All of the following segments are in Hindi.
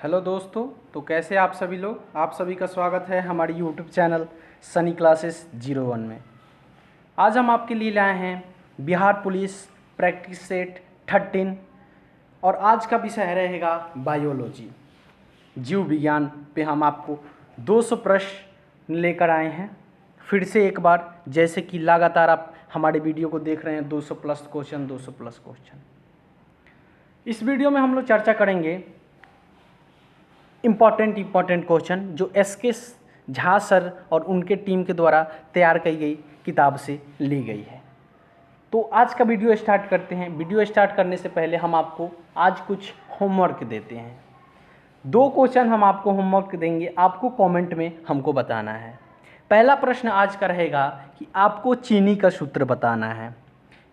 हेलो दोस्तों, तो कैसे आप सभी लोग। आप सभी का स्वागत है हमारी यूट्यूब चैनल सनी क्लासेस 01 में। आज हम आपके लिए लाए हैं बिहार पुलिस प्रैक्टिस सेट 13 और आज का विषय रहेगा बायोलॉजी। जीव विज्ञान पे हम आपको 200 प्रश्न लेकर आए हैं। फिर से एक बार, जैसे कि लगातार आप हमारे वीडियो को देख रहे हैं, 200 प्लस क्वेश्चन 200 प्लस क्वेश्चन। इस वीडियो में हम लोग चर्चा करेंगे इम्पॉर्टेंट क्वेश्चन जो एसके झा सर और उनके टीम के द्वारा तैयार की गई किताब से ली गई है। तो आज का वीडियो स्टार्ट करते हैं। वीडियो स्टार्ट करने से पहले हम आपको आज कुछ होमवर्क देते हैं। 2 क्वेश्चन हम आपको होमवर्क देंगे, आपको कमेंट में हमको बताना है। पहला प्रश्न आज का रहेगा कि आपको चीनी का सूत्र बताना है,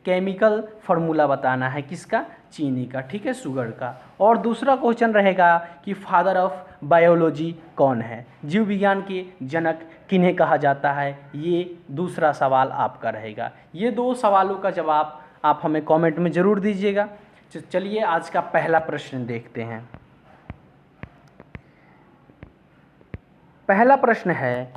केमिकल फार्मूला बताना है। किसका? चीनी का, ठीक है, शुगर का। और दूसरा क्वेश्चन रहेगा कि फादर ऑफ बायोलॉजी कौन है, जीव विज्ञान के जनक किन्हें कहा जाता है। ये दूसरा सवाल आपका रहेगा। ये 2 सवालों का जवाब आप हमें कमेंट में ज़रूर दीजिएगा। चलिए आज का पहला प्रश्न देखते हैं। पहला प्रश्न है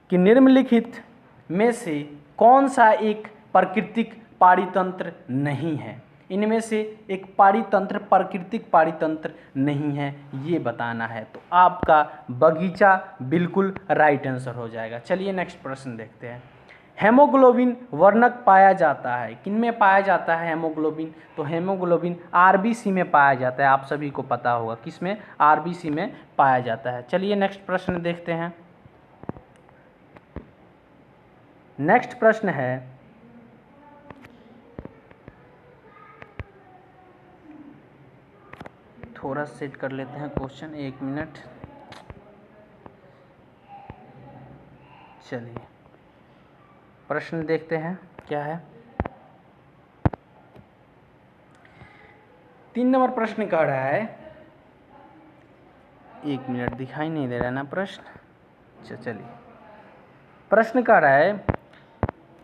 कि निम्नलिखित में से कौन सा एक प्राकृतिक पारितंत्र नहीं है। इनमें से एक पारितंत्र प्राकृतिक पारितंत्र नहीं है, ये बताना है। तो आपका बगीचा बिल्कुल राइट आंसर हो जाएगा। चलिए नेक्स्ट प्रश्न देखते हैं। हेमोग्लोबिन वर्णक पाया जाता है, किन में पाया जाता है हेमोग्लोबिन? तो हेमोग्लोबिन आरबीसी में पाया जाता है। आप सभी को पता होगा किस में? आरबीसी में पाया जाता है। चलिए नेक्स्ट प्रश्न देखते हैं। नेक्स्ट प्रश्न है, थोड़ा सेट कर लेते हैं क्वेश्चन, 1 मिनट। चलिए प्रश्न देखते हैं क्या है। 3 नंबर प्रश्न कह रहा है, 1 मिनट, दिखाई नहीं दे रहा ना प्रश्न। चलिए प्रश्न कह रहा है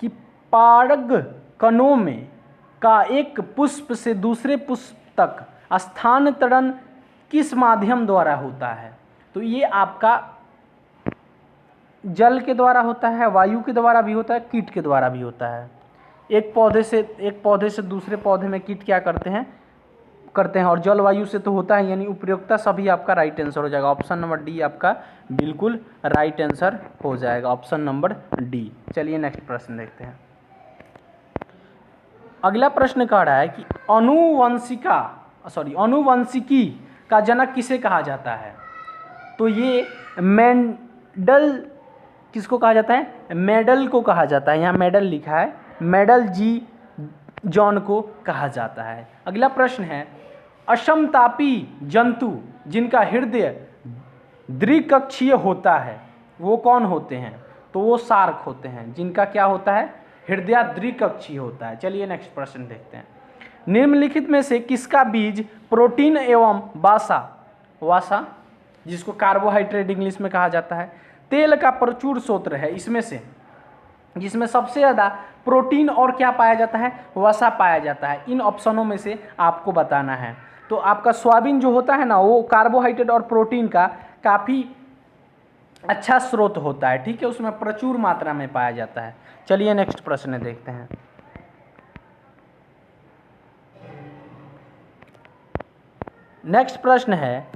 कि पारग कणों में का एक पुष्प से दूसरे पुष्प तक स्थानांतरण किस माध्यम द्वारा होता है? तो ये आपका जल के द्वारा होता है, वायु के द्वारा भी होता है, कीट के द्वारा भी होता है। एक पौधे से दूसरे पौधे में कीट क्या करते हैं और जलवायु से तो होता है, यानी उपयोगिता सभी आपका राइट आंसर हो जाएगा। ऑप्शन नंबर डी आपका बिल्कुल राइट आंसर हो जाएगा, ऑप्शन नंबर डी। चलिए नेक्स्ट प्रश्न देखते हैं। अगला प्रश्न कह रहा है कि अनुवंशिकी का जनक किसे कहा जाता है? तो ये मेंडल, किसको कहा जाता है? मेंडल को कहा जाता है। यहाँ मेंडल लिखा है, मेंडल जी जॉन को कहा जाता है। अगला प्रश्न है, असमतापी जंतु जिनका हृदय द्विकक्षीय होता है वो कौन होते हैं? तो वो शार्क होते हैं, जिनका क्या होता है? हृदय द्विकक्षीय होता है। चलिए नेक्स्ट प्रश्न देखते हैं। निम्नलिखित में से किसका बीज प्रोटीन एवं वासा जिसको कार्बोहाइड्रेट इंग्लिश में कहा जाता है, तेल का प्रचुर स्रोत है? इसमें से जिसमें सबसे ज़्यादा प्रोटीन और क्या पाया जाता है? वसा पाया जाता है। इन ऑप्शनों में से आपको बताना है। तो आपका सोयाबीन जो होता है ना, वो कार्बोहाइड्रेट और प्रोटीन का काफ़ी अच्छा स्रोत होता है, ठीक है, उसमें प्रचुर मात्रा में पाया जाता है। चलिए नेक्स्ट प्रश्न देखते हैं। नेक्स्ट प्रश्न है,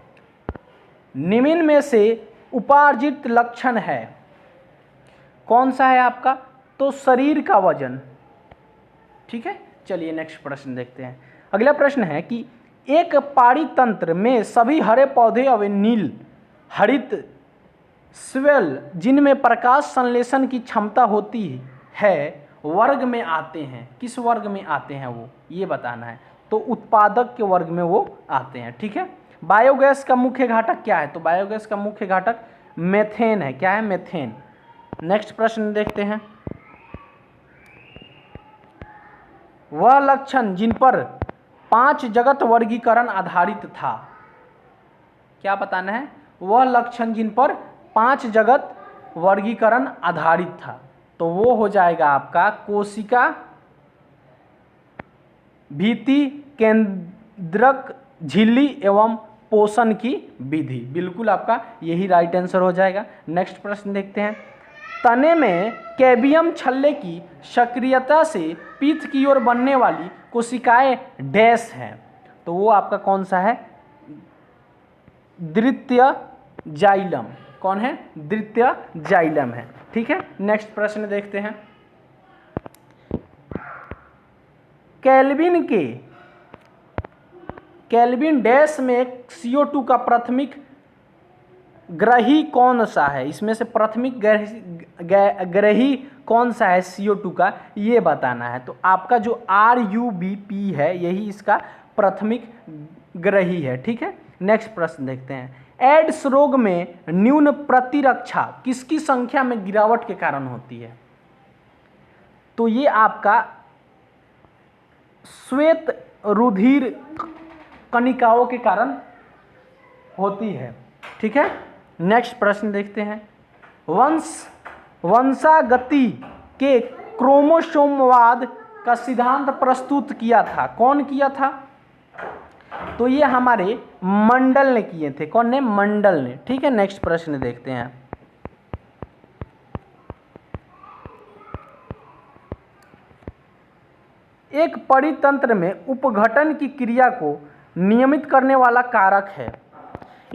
निम्न में से उपार्जित लक्षण है कौन सा है आपका? तो शरीर का वजन, ठीक है। चलिए नेक्स्ट प्रश्न देखते हैं। अगला प्रश्न है कि एक पारितंत्र में सभी हरे पौधे और नील हरित स्वेल जिनमें प्रकाश संश्लेषण की क्षमता होती है वर्ग में आते हैं। किस वर्ग में आते हैं वो ये बताना है। तो उत्पादक के वर्ग में वो आते हैं, ठीक है। बायोगैस का मुख्य घटक क्या है? तो बायोगैस का मुख्य घटक मेथेन है। क्या है? मेथेन। नेक्स्ट प्रश्न देखते हैं। वह लक्षण जिन पर 5 जगत वर्गीकरण आधारित था, क्या बताना है? वह लक्षण जिन पर 5 जगत वर्गीकरण आधारित था, तो वो हो जाएगा आपका कोशिका, भित्ति, केंद्रक, झिल्ली एवं पोषण की विधि, बिल्कुल आपका यही राइट आंसर हो जाएगा। नेक्स्ट प्रश्न देखते हैं, तने में कैबियम छल्ले की सक्रियता से पीठ की ओर बनने वाली कोशिकाएं डैश हैं, तो वो आपका कौन सा है, द्वितीय जाइलम। कौन है, द्वितीय जाइलम है। ठीक है, नेक्स्ट प्रश्न देखते हैं, केल्विन डैश में CO2 का प्राथमिक ग्रही कौन सा है, इसमें से प्राथमिक ग्रही कौन सा है CO2 का, ये बताना है। तो आपका जो RUBP है यही इसका प्राथमिक ग्रही है। ठीक है, नेक्स्ट प्रश्न देखते हैं, एड्स रोग में न्यून प्रतिरक्षा किसकी संख्या में गिरावट के कारण होती है, तो ये आपका श्वेत रुधिर कणिकाओं के कारण होती है। ठीक है, नेक्स्ट प्रश्न देखते हैं, वंशागति के क्रोमोसोमवाद का सिद्धांत प्रस्तुत किया था, कौन किया था, तो ये हमारे मंडल ने किए थे। कौन ने, मंडल ने। ठीक है, नेक्स्ट प्रश्न देखते हैं, एक परितंत्र में उपघटन की क्रिया को नियमित करने वाला कारक है,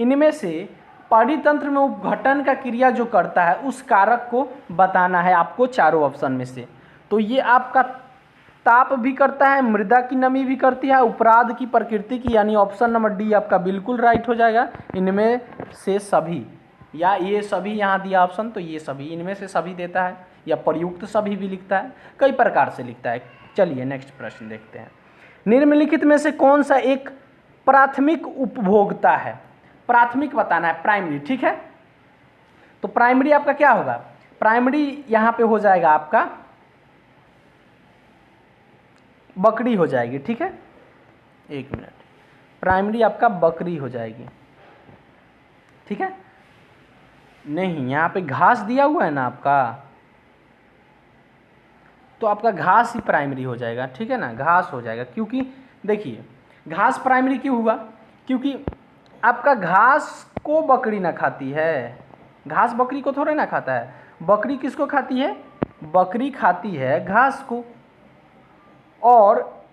इनमें से परितंत्र में उपघटन का क्रिया जो करता है उस कारक को बताना है आपको चारों ऑप्शन में से। तो ये आपका ताप भी करता है, मृदा की नमी भी करती है, उपराध की प्रकृति की, यानी ऑप्शन नंबर डी आपका बिल्कुल राइट हो जाएगा। इनमें से सभी, या ये सभी यहाँ दिया ऑप्शन, तो ये सभी इनमें से सभी देता है, या प्रयुक्त सभी भी लिखता है, कई प्रकार से लिखता है। चलिए नेक्स्ट प्रश्न देखते हैं, निम्नलिखित में से कौन सा एक प्राथमिक उपभोक्ता है, प्राथमिक बताना है, प्राइमरी। ठीक है, तो प्राइमरी आपका क्या होगा, प्राइमरी यहाँ पे हो जाएगा आपका बकरी हो जाएगी। ठीक है, एक मिनट, प्राइमरी आपका बकरी हो जाएगी। ठीक है, नहीं यहाँ पे घास दिया हुआ है ना आपका, तो आपका घास ही प्राइमरी हो जाएगा। ठीक है ना, घास हो जाएगा, क्योंकि देखिए घास प्राइमरी क्यों हुआ, क्योंकि आपका घास को बकरी ना खाती है, घास बकरी को थोड़े ना खाता है, बकरी किसको खाती है, बकरी खाती है घास को, और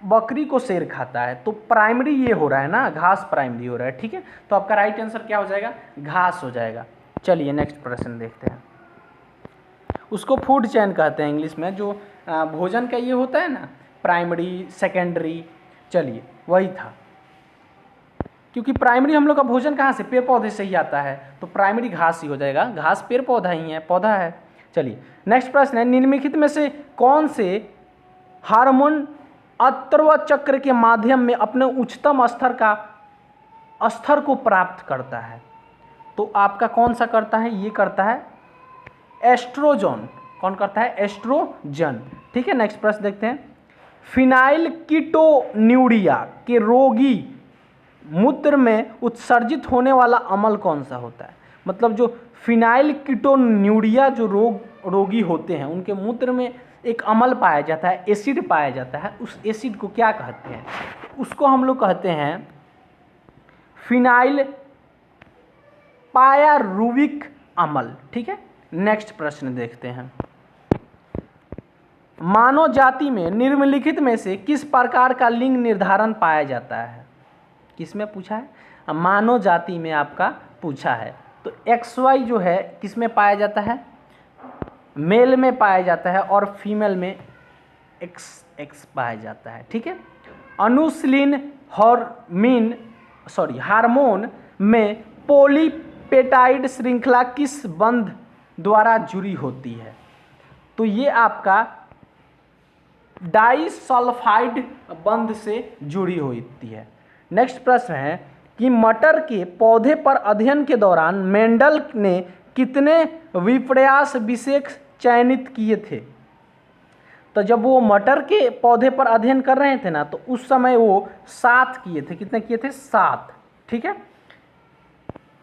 बकरी को शेर खाता है, तो प्राइमरी ये हो रहा है ना, घास प्राइमरी हो रहा है। ठीक है, तो आपका राइट आंसर क्या हो जाएगा, घास हो जाएगा। चलिए नेक्स्ट प्रश्न देखते हैं, उसको फूड चेन कहते हैं इंग्लिश में, जो भोजन का ये होता है ना, प्राइमरी सेकेंडरी, चलिए वही था, क्योंकि प्राइमरी हम लोग का भोजन कहाँ से, पेड़ पौधे से ही आता है, तो प्राइमरी घास ही हो जाएगा, घास पेड़ पौधा ही है, पौधा है। चलिए नेक्स्ट प्रश्न है, निम्नलिखित में से कौन से हार्मोन अत्रव चक्र के माध्यम में अपने उच्चतम स्तर को प्राप्त करता है, तो आपका कौन सा करता है, ये करता है एस्ट्रोजन। कौन करता है, एस्ट्रोजन। ठीक है, नेक्स्ट प्रश्न देखते हैं, फिनाइल कीटोन्यूरिया के रोगी मूत्र में उत्सर्जित होने वाला अम्ल कौन सा होता है, मतलब जो फिनाइल कीटोन्यूरिया जो रोगी होते हैं उनके मूत्र में एक अम्ल पाया जाता है, एसिड पाया जाता है, उस एसिड को क्या कहते हैं, उसको हम लोग कहते हैं फिनाइल पायरुविक अम्ल। ठीक है, नेक्स्ट प्रश्न देखते हैं, मानव जाति में निम्नलिखित में से किस प्रकार का लिंग निर्धारण पाया जाता है, किसमें पूछा है, मानव जाति में आपका पूछा है, तो XY जो है किसमें पाया जाता है, मेल में पाया जाता है, और फीमेल में XX पाया जाता है। ठीक है, अनुसलिन हार्मोन में पॉलीपेटाइड श्रृंखला किस बंध द्वारा जुड़ी होती है, तो ये आपका डाइसल्फाइड बंध से जुड़ी होती है। नेक्स्ट प्रश्न है कि मटर के पौधे पर अध्ययन के दौरान मेंडल ने कितने विपर्यास विशेष चयनित किए थे, तो जब वो मटर के पौधे पर अध्ययन कर रहे थे ना, तो उस समय वो 7 किए थे, कितने किए थे, 7। ठीक है,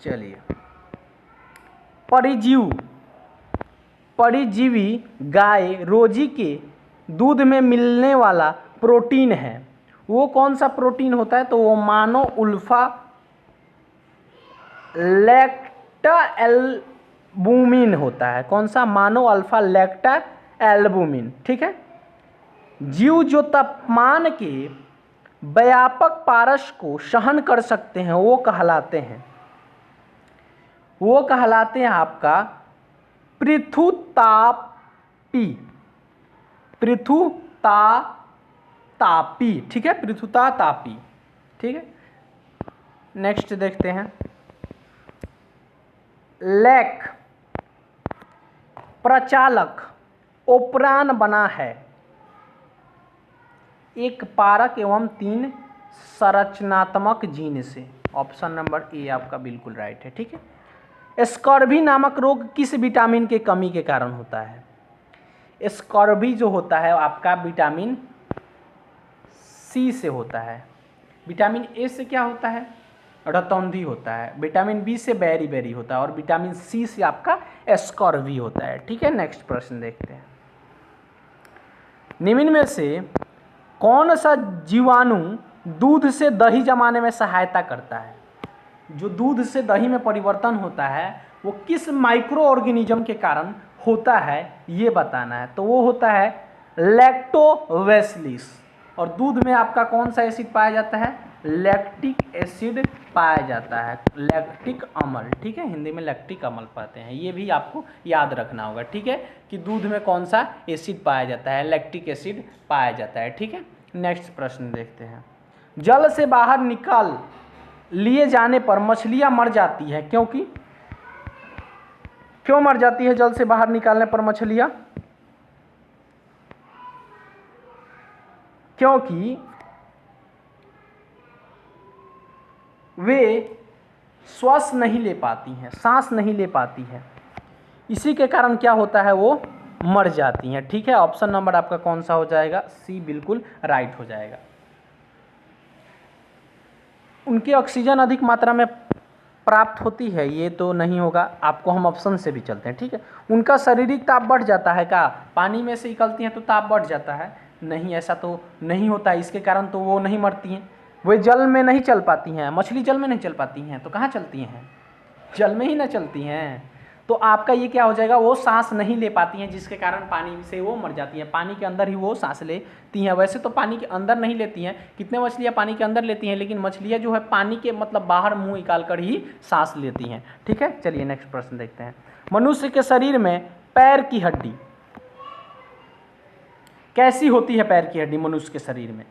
चलिए परिजीवी गाय रोजी के दूध में मिलने वाला प्रोटीन है, वो कौन सा प्रोटीन होता है? तो वो मानो उल्फा लैक्टा एल्बुमिन होता है। कौन सा? मानो अल्फा लैक्टा एल्बुमिन। ठीक है। जीव जो तापमान के व्यापक पारस को सहन कर सकते हैं वो कहलाते हैं आपका पृथुतापी। पृथुतापी। ठीक है, पृथुतापी। ठीक है। नेक्स्ट देखते हैं, लैक प्रचालक ओपरान बना है एक पारक एवं 3 संरचनात्मक जीन से। ऑप्शन नंबर ए आपका बिल्कुल राइट है। ठीक है। स्कर्वी नामक रोग किस विटामिन के कमी के कारण होता है? स्कर्वी जो होता है आपका विटामिन सी से होता है। विटामिन ए से क्या होता है? रतौंधी होता है। विटामिन बी से बेरी होता है और विटामिन सी से आपका स्कर्वी होता है। ठीक है। नेक्स्ट प्रश्न देखते हैं, निम्न में से कौन सा जीवाणु दूध से दही जमाने में सहायता करता है? जो दूध से दही में परिवर्तन होता है वो किस माइक्रो ऑर्गेनिज्म के कारण होता है ये बताना है। तो वो होता है लैक्टोबैसिलस। और दूध में आपका कौन सा एसिड पाया जाता है? लैक्टिक एसिड पाया जाता है, लैक्टिक अम्ल। ठीक है, हिंदी में लैक्टिक अम्ल पाते हैं। ये भी आपको याद रखना होगा। ठीक है, कि दूध में कौन सा एसिड पाया जाता है? लैक्टिक एसिड पाया जाता है। ठीक है। नेक्स्ट प्रश्न देखते हैं, जल से बाहर निकाल लिए जाने पर मछलियां मर जाती है क्योंकि? क्यों मर जाती है जल से बाहर निकालने पर मछलियां? क्योंकि वे श्वास नहीं ले पाती हैं, सांस नहीं ले पाती है, इसी के कारण क्या होता है? वो मर जाती हैं। ठीक है। ऑप्शन नंबर आपका कौन सा हो जाएगा? सी बिल्कुल राइट हो जाएगा। उनकी ऑक्सीजन अधिक मात्रा में प्राप्त होती है, ये तो नहीं होगा। आपको हम ऑप्शन से भी चलते हैं। ठीक है। उनका शारीरिक ताप बढ़ जाता है क्या? पानी में से निकलती हैं तो ताप बढ़ जाता है? नहीं, ऐसा तो नहीं होता। इसके कारण तो वो नहीं मरती हैं। वे जल में नहीं चल पाती हैं। मछली जल में नहीं चल पाती हैं तो कहाँ चलती हैं? जल में ही ना चलती हैं। तो आपका ये क्या हो जाएगा? वो सांस नहीं ले पाती हैं, जिसके कारण पानी से वो मर जाती हैं। पानी के अंदर ही वो सांस लेती हैं। वैसे तो पानी के अंदर नहीं लेती हैं, कितने मछलियाँ पानी के अंदर लेती हैं, लेकिन मछलियाँ जो है पानी के मतलब बाहर मुंह निकाल कर ही सांस लेती हैं। ठीक है। चलिए नेक्स्ट प्रश्न देखते हैं, मनुष्य के शरीर में पैर की हड्डी कैसी होती है? पैर की हड्डी मनुष्य के शरीर में,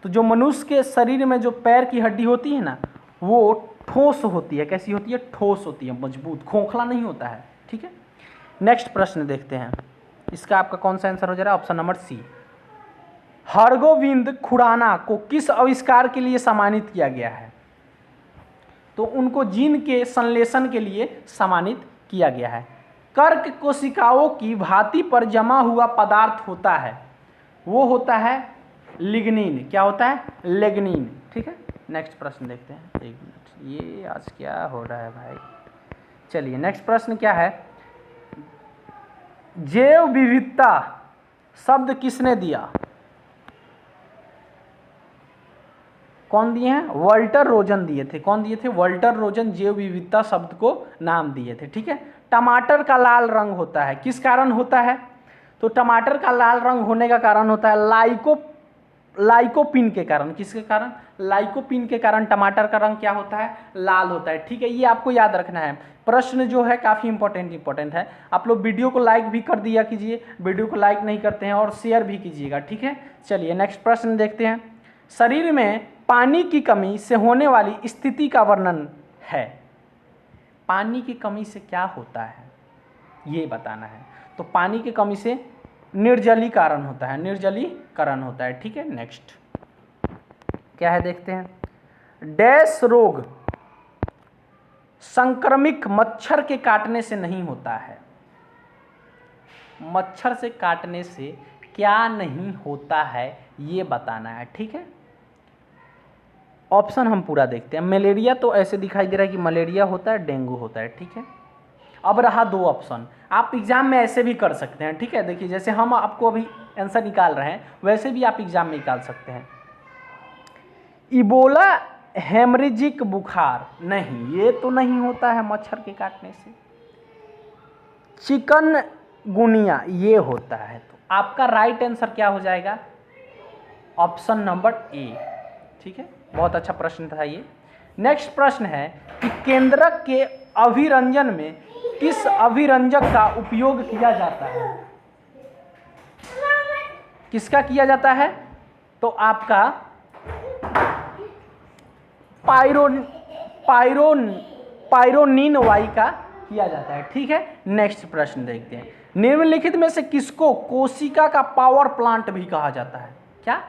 तो जो मनुष्य के शरीर में जो पैर की हड्डी होती है ना, वो ठोस होती है। कैसी होती है? ठोस होती है, मजबूत, खोखला नहीं होता है। ठीक है। नेक्स्ट प्रश्न देखते हैं, इसका आपका कौन सा आंसर हो जा रहा है? Option number C. Hargobind Khorana को किस आविष्कार के लिए सम्मानित किया गया है? तो उनको जीन के संश्लेषण के लिए सम्मानित किया गया है। कर्क कोशिकाओं की भांति पर जमा हुआ पदार्थ होता है, वो होता है लिग्निन। क्या होता है? लिग्निन। ठीक है। नेक्स्ट प्रश्न देखते हैं। एक मिनट, ये आज क्या हो रहा है भाई? चलिए नेक्स्ट प्रश्न क्या है, जैव विविधता शब्द किसने दिया? कौन दिए हैं? वाल्टर रोजन दिए थे। कौन दिए थे? वाल्टर रोजन जैव विविधता शब्द को नाम दिए थे। ठीक है। टमाटर का लाल रंग होता है, किस कारण होता है? तो टमाटर का लाल रंग होने का कारण होता है लाइकोपिन के कारण। किसके कारण? लाइकोपिन के कारण टमाटर का रंग क्या होता है? लाल होता है। ठीक है, ये आपको याद रखना है। प्रश्न जो है काफ़ी इंपॉर्टेंट है। आप लोग वीडियो को लाइक भी कर दिया कीजिए, वीडियो को लाइक नहीं करते हैं, और शेयर भी कीजिएगा। ठीक है। चलिए नेक्स्ट प्रश्न देखते हैं, शरीर में पानी की कमी से होने वाली स्थिति का वर्णन है। पानी की कमी से क्या होता है ये बताना है। तो पानी की कमी से निर्जलीकरण होता है, निर्जलीकरण होता है। ठीक है। नेक्स्ट क्या है देखते हैं, डैश रोग संक्रमित मच्छर के काटने से नहीं होता है। मच्छर से काटने से क्या नहीं होता है ये बताना है। ठीक है। ऑप्शन हम पूरा देखते हैं। मलेरिया तो ऐसे दिखाई दे रहा है कि मलेरिया होता है, डेंगू होता है। ठीक है। अब रहा 2 ऑप्शन, आप एग्जाम में ऐसे भी कर सकते हैं। ठीक है। देखिए जैसे हम आपको अभी आंसर निकाल रहे हैं वैसे भी आप एग्जाम में निकाल सकते हैं। इबोला हेमरेजिक बुखार, नहीं ये तो नहीं होता है मच्छर के काटने से। चिकनगुनिया ये होता है। तो आपका राइट आंसर क्या हो जाएगा? Option number A. ठीक है, बहुत अच्छा प्रश्न था ये। नेक्स्ट प्रश्न है कि केंद्रक के अभिरंजन में किस अभिरंजक का उपयोग किया जाता है? किसका किया जाता है? तो आपका पायरोनिन वाई का किया जाता है। ठीक है, नेक्स्ट प्रश्न देखते हैं। निम्नलिखित में से किसको कोशिका का पावर प्लांट भी कहा जाता है? क्या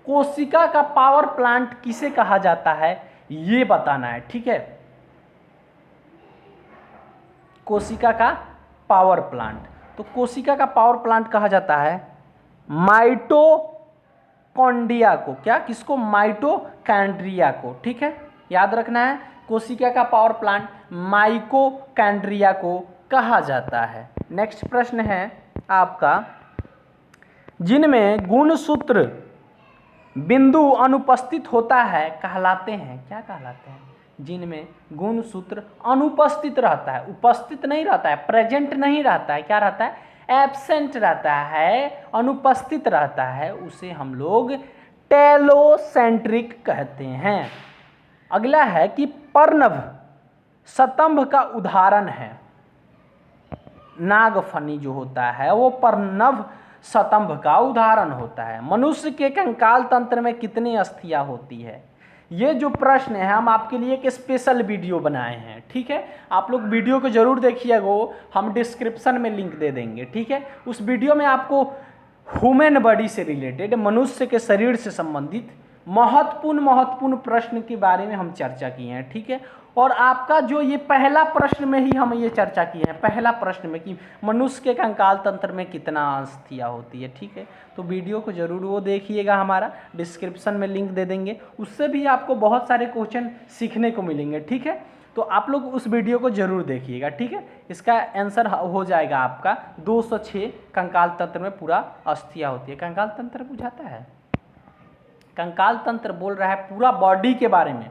कोशिका का पावर प्लांट किसे कहा जाता है, ये बताना है। ठीक है, कोशिका का पावर प्लांट, तो कोशिका का पावर प्लांट कहा जाता है माइटोकॉन्ड्रिया को। क्या, किसको? माइटोकॉन्ड्रिया को। ठीक है, याद रखना है, कोशिका का पावर प्लांट माइटोकॉन्ड्रिया को कहा जाता है। नेक्स्ट प्रश्न है आपका, जिनमें गुणसूत्र बिंदु अनुपस्थित होता है कहलाते हैं? क्या कहलाते हैं? जिनमें गुणसूत्र अनुपस्थित रहता है, उपस्थित नहीं रहता है, प्रेजेंट नहीं रहता है, क्या रहता है? एब्सेंट रहता है, अनुपस्थित रहता है, उसे हम लोग टेलोसेंट्रिक कहते हैं। अगला है कि पर्णव स्तंभ का उदाहरण है। नागफनी जो होता है वो पर्णव स्तंभ का उदाहरण होता है। मनुष्य के कंकाल तंत्र में कितनी अस्थियां होती है? ये जो प्रश्न है हम आपके लिए एक स्पेशल वीडियो बनाए हैं। ठीक है, आप लोग वीडियो को जरूर देखिएगा, हम डिस्क्रिप्शन में लिंक दे देंगे। ठीक है, उस वीडियो में आपको ह्यूमन बॉडी से रिलेटेड, मनुष्य के शरीर से संबंधित महत्वपूर्ण प्रश्न के बारे में हम चर्चा किए हैं। ठीक है, और आपका जो ये पहला प्रश्न में ही हम ये चर्चा किए हैं, पहला प्रश्न में, कि मनुष्य के कंकाल तंत्र में कितना अस्थियां होती है। ठीक है, तो वीडियो को जरूर वो देखिएगा, हमारा डिस्क्रिप्शन में लिंक दे देंगे, उससे भी आपको बहुत सारे क्वेश्चन सीखने को मिलेंगे। ठीक है, तो आप लोग उस वीडियो को जरूर देखिएगा। ठीक है, इसका आंसर हो जाएगा आपका 206 कंकाल तंत्र में पूरा अस्थियां होती है। कंकाल तंत्र बुझाता है? कंकाल तंत्र बोल रहा है पूरा बॉडी के बारे में,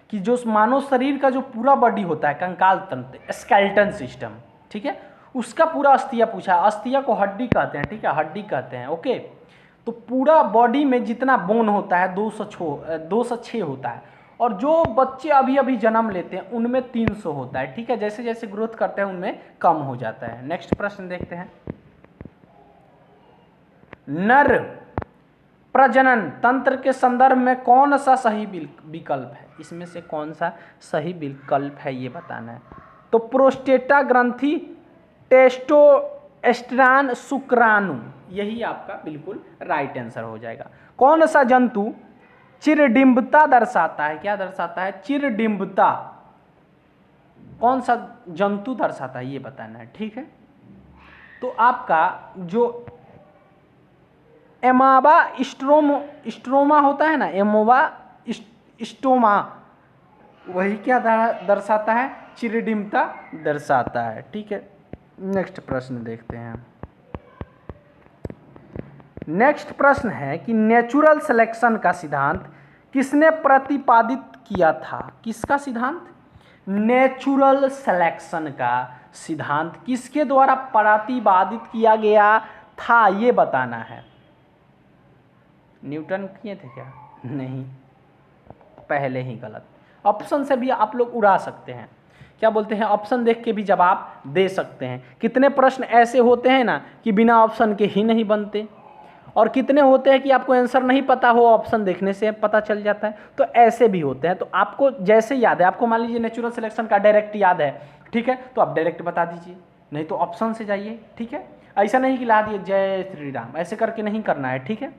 कि जो मानव शरीर का जो पूरा बॉडी होता है, कंकाल तंत्र, स्केलेटन सिस्टम। ठीक है, उसका पूरा अस्थिया पूछा। अस्थिया को हड्डी कहते हैं। ठीक है, हड्डी कहते हैं। ओके, तो पूरा बॉडी में जितना बोन होता है 206 होता है, और जो बच्चे अभी अभी जन्म लेते हैं उनमें 300 होता है। ठीक है, जैसे जैसे ग्रोथ करते हैं उनमें कम हो जाता है। नेक्स्ट प्रश्न देखते हैं। नर प्रजनन तंत्र के संदर्भ में कौन सा सही विकल्प है? इसमें से कौन सा सही विकल्प है ये बताना है। तो प्रोस्टेटा ग्रंथि, टेस्टोस्टेरोन, शुक्राणु, यही आपका बिल्कुल राइट आंसर हो जाएगा। कौन सा जंतु चिरडिंबता दर्शाता है? क्या दर्शाता है? चिरडिंबता। कौन सा जंतु दर्शाता है ये बताना है। ठीक है, तो आपका जो एमाबा स्ट्रोमा होता है ना, एमोबा स्टोमा, वही क्या दर्शाता है? चिरडिंबता दर्शाता है। ठीक है, नेक्स्ट प्रश्न देखते हैं। नेक्स्ट प्रश्न है कि नेचुरल सिलेक्शन का सिद्धांत किसने प्रतिपादित किया था? किसका सिद्धांत? नेचुरल सिलेक्शन का सिद्धांत किसके द्वारा प्रतिपादित किया गया था ये बताना है। न्यूटन किए थे क्या? नहीं, पहले ही गलत। ऑप्शन से भी आप लोग उड़ा सकते हैं। क्या बोलते हैं, ऑप्शन देख के भी जवाब दे सकते हैं। कितने प्रश्न ऐसे होते हैं ना कि बिना ऑप्शन के ही नहीं बनते, और कितने होते हैं कि आपको आंसर नहीं पता हो, ऑप्शन देखने से पता चल जाता है। तो ऐसे भी होते हैं। तो आपको जैसे याद है, आपको मान लीजिए नेचुरल सिलेक्शन का डायरेक्ट याद है, ठीक है, तो आप डायरेक्ट बता दीजिए, नहीं तो ऑप्शन से जाइए। ठीक है, ऐसा नहीं कि ला दिए जय श्री राम, ऐसे करके नहीं करना है। ठीक है,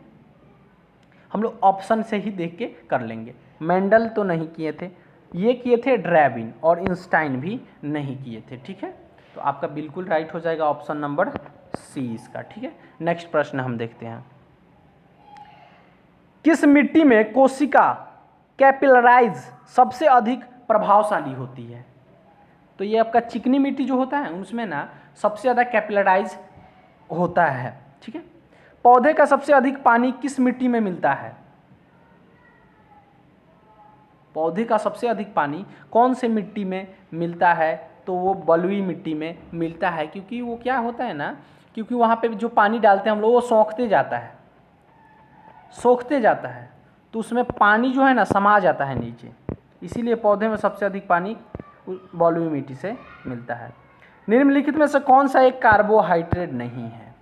हम लोग ऑप्शन से ही देख के कर लेंगे। मेंडल तो नहीं किए थे, ये किए थे ड्रैविन, और इंस्टाइन भी नहीं किए थे। ठीक है, तो आपका बिल्कुल राइट हो जाएगा ऑप्शन नंबर सी इसका। ठीक है, नेक्स्ट प्रश्न हम देखते हैं। किस मिट्टी में कोशिका कैपिलराइज सबसे अधिक प्रभावशाली होती है? तो ये आपका चिकनी मिट्टी जो होता है उसमें ना सबसे ज़्यादा कैपिलराइज होता है। ठीक है, पौधे का सबसे अधिक पानी किस मिट्टी में मिलता है? पौधे का सबसे अधिक पानी कौन से मिट्टी में मिलता है, तो वो बलुई मिट्टी में मिलता है, क्योंकि वो क्या होता है ना, क्योंकि वहाँ पे जो पानी डालते हैं हम लोग वो सोखते जाता है, तो उसमें पानी जो है ना समा जाता है नीचे, इसीलिए पौधे में सबसे अधिक पानी बलुई मिट्टी से मिलता है। निम्नलिखित में से कौन सा एक कार्बोहाइड्रेट नहीं है?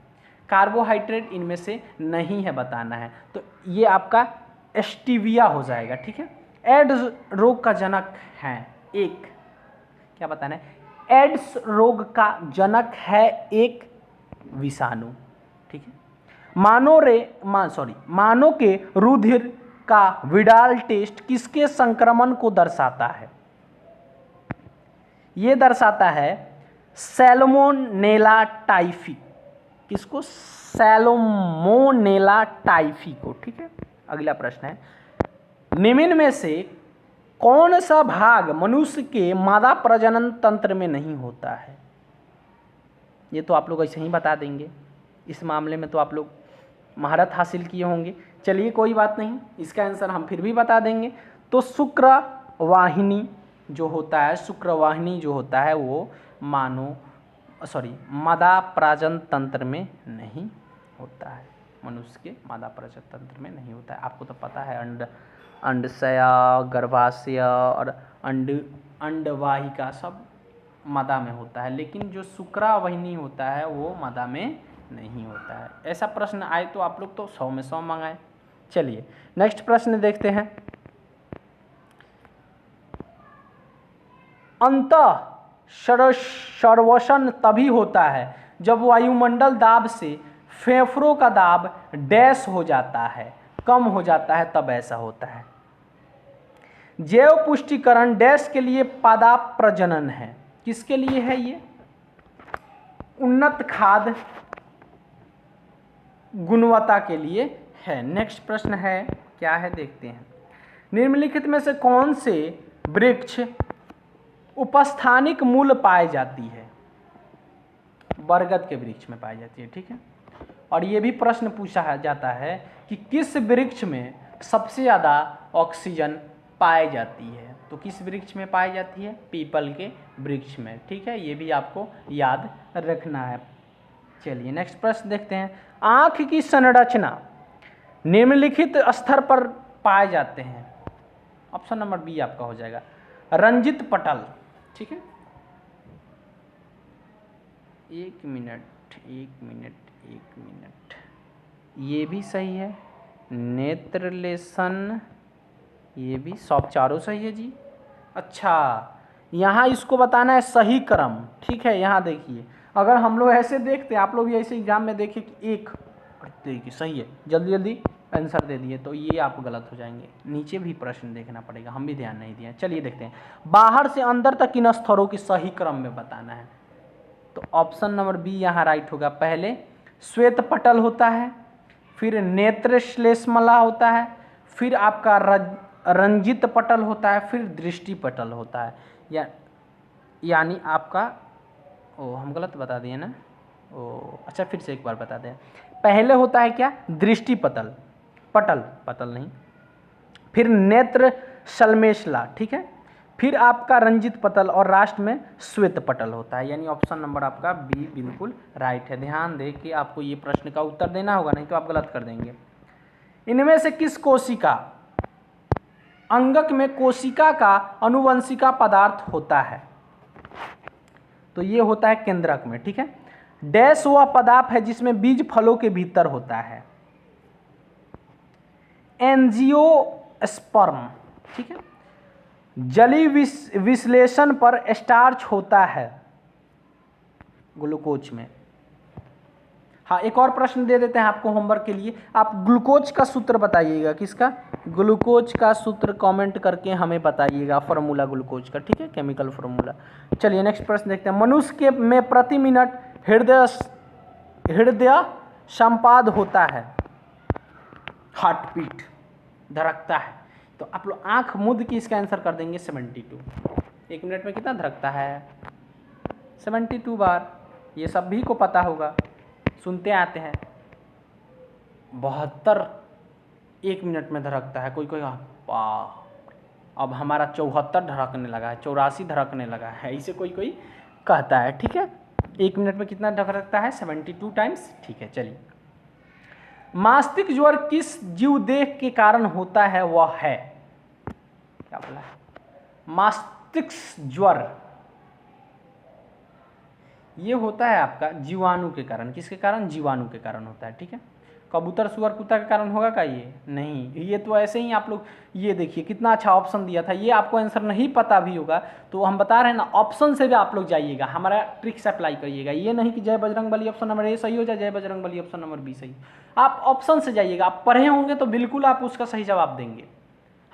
कार्बोहाइड्रेट इनमें से नहीं है बताना है, तो ये आपका स्टीविया हो जाएगा। ठीक है, एड्स रोग का जनक है एक, क्या बताना है, एड्स रोग का जनक है एक विषाणु। ठीक है, मानव के रुधिर का विडाल टेस्ट किसके संक्रमण को दर्शाता है? ये दर्शाता है सैल्मोनेला टाइफी। किसको? सैल्मोनेला टाइफी को। ठीक है, अगला प्रश्न है, निम्न में से कौन सा भाग मनुष्य के मादा प्रजनन तंत्र में नहीं होता है? ये तो आप लोग ऐसे ही बता देंगे, इस मामले में तो आप लोग महारत हासिल किए होंगे। चलिए कोई बात नहीं, इसका आंसर हम फिर भी बता देंगे। तो शुक्रवाहिनी जो होता है वो मादा प्रजनन तंत्र में नहीं होता है, मनुष्य के मादा प्रजनन तंत्र में नहीं होता है। आपको तो पता है अंडशय, गर्भाशय और अंडवाहिका सब मादा में होता है, लेकिन जो शुक्रवाहिनी होता है वो मादा में नहीं होता है। ऐसा प्रश्न आए तो आप लोग तो 100 में 100 मंगाए। चलिए नेक्स्ट प्रश्न देखते हैं। अंतः सर्वसन तभी होता है जब वायुमंडल दाब से फेफड़ों का दाब डैश हो जाता है, कम हो जाता है, तब ऐसा होता है। जैव पुष्टिकरण डैश के लिए पादप प्रजनन है। किसके लिए है ये? उन्नत खाद्य गुणवत्ता के लिए है। नेक्स्ट प्रश्न है, क्या है देखते हैं। निम्नलिखित में से कौन से वृक्ष उपस्थानिक मूल पाई जाती है? बरगद के वृक्ष में पाई जाती है। ठीक है, और ये भी प्रश्न पूछा जाता है कि किस वृक्ष में सबसे ज़्यादा ऑक्सीजन पाई जाती है? तो किस वृक्ष में पाई जाती है? पीपल के वृक्ष में। ठीक है, ये भी आपको याद रखना है। चलिए नेक्स्ट प्रश्न देखते हैं। आँख की संरचना निम्नलिखित स्तर पर पाए जाते हैं। ऑप्शन नंबर बी आपका हो जाएगा, रंजित पटल। ठीक है, एक मिनट, ये भी सही है। नेत्रलेशन, ये भी सब चारों सही है जी। अच्छा, यहाँ इसको बताना है सही क्रम। ठीक है, यहाँ देखिए, अगर हम लोग ऐसे देखते, आप लोग भी ऐसे एग्जाम में देखिए कि एक देखिए सही है, जल्दी जल्दी आंसर दे दिए, तो ये आप गलत हो जाएंगे। नीचे भी प्रश्न देखना पड़ेगा, हम भी ध्यान नहीं दिए। चलिए देखते हैं, बाहर से अंदर तक इन स्तरों की सही क्रम में बताना है। तो ऑप्शन नंबर बी यहाँ राइट होगा। पहले श्वेत पटल होता है, फिर नेत्र श्लेष्मला होता है, फिर आपका रंजित पटल होता है, फिर दृष्टि पटल होता है। यानी आपका हम गलत बता दिए ना। अच्छा, फिर से एक बार बता दें। पहले होता है क्या? दृष्टि पटल नहीं, फिर नेत्र श्लेष्मला। ठीक है, फिर आपका रंजित पटल और लास्ट में श्वेत पटल होता है। यानी ऑप्शन नंबर आपका बी बिल्कुल राइट है। ध्यान दें कि आपको ये प्रश्न का उत्तर देना होगा, नहीं तो आप गलत कर देंगे। इनमें से किस कोशिका अंगक में कोशिका का अनुवंशिका पदार्थ होता है? तो ये होता है केंद्रक में। ठीक है, डैश वह पदार्थ है जिसमें बीज फलों के भीतर होता है। एंजियोस्पर्म। ठीक है, जलीय विश्लेषण पर स्टार्च होता है ग्लूकोज में। हाँ, एक और प्रश्न दे देते हैं आपको होमवर्क के लिए। आप ग्लूकोज का सूत्र बताइएगा। किसका? ग्लूकोज का सूत्र कमेंट करके हमें बताइएगा, फार्मूला ग्लूकोज का। ठीक है, केमिकल फार्मूला। चलिए नेक्स्ट प्रश्न देखते हैं। मनुष्य के में प्रति मिनट हृदय संपाद होता है, हार्ट बीट, धड़कता है। तो आप लोग आंख मूंद के इसका आंसर कर देंगे 72। एक मिनट में कितना धड़कता है? 72 बार। ये सभी को पता होगा, सुनते आते हैं। 72 एक मिनट में धड़कता है। कोई अब हमारा 74 धड़कने लगा है, 84 धड़कने लगा है, ऐसे कोई कोई कहता है। ठीक है, 1 मिनट में कितना धड़कता है? 72 टाइम्स। ठीक है, चलिए। मास्तिक ज्वर किस जीवदेह के कारण होता है? वह है, क्या बोला है? मास्तिक ज्वर ये होता है आपका जीवाणु के कारण। किसके कारण? जीवाणु के कारण होता है। ठीक है, कबूतर सुअर कुत्ता के कारण होगा क्या? ये नहीं, ये तो ऐसे ही आप लोग ये देखिए कितना अच्छा ऑप्शन दिया था। ये आपको आंसर नहीं पता भी होगा तो हम बता रहे हैं ना, ऑप्शन से भी आप लोग जाइएगा, हमारा ट्रिक्स अप्लाई करिएगा। ये नहीं कि जय Bajrang Bali option number A सही हो जाए, जय Bajrang Bali option number B सही। आप ऑप्शन से जाइएगा, आप पढ़े होंगे तो बिल्कुल आप उसका सही जवाब देंगे।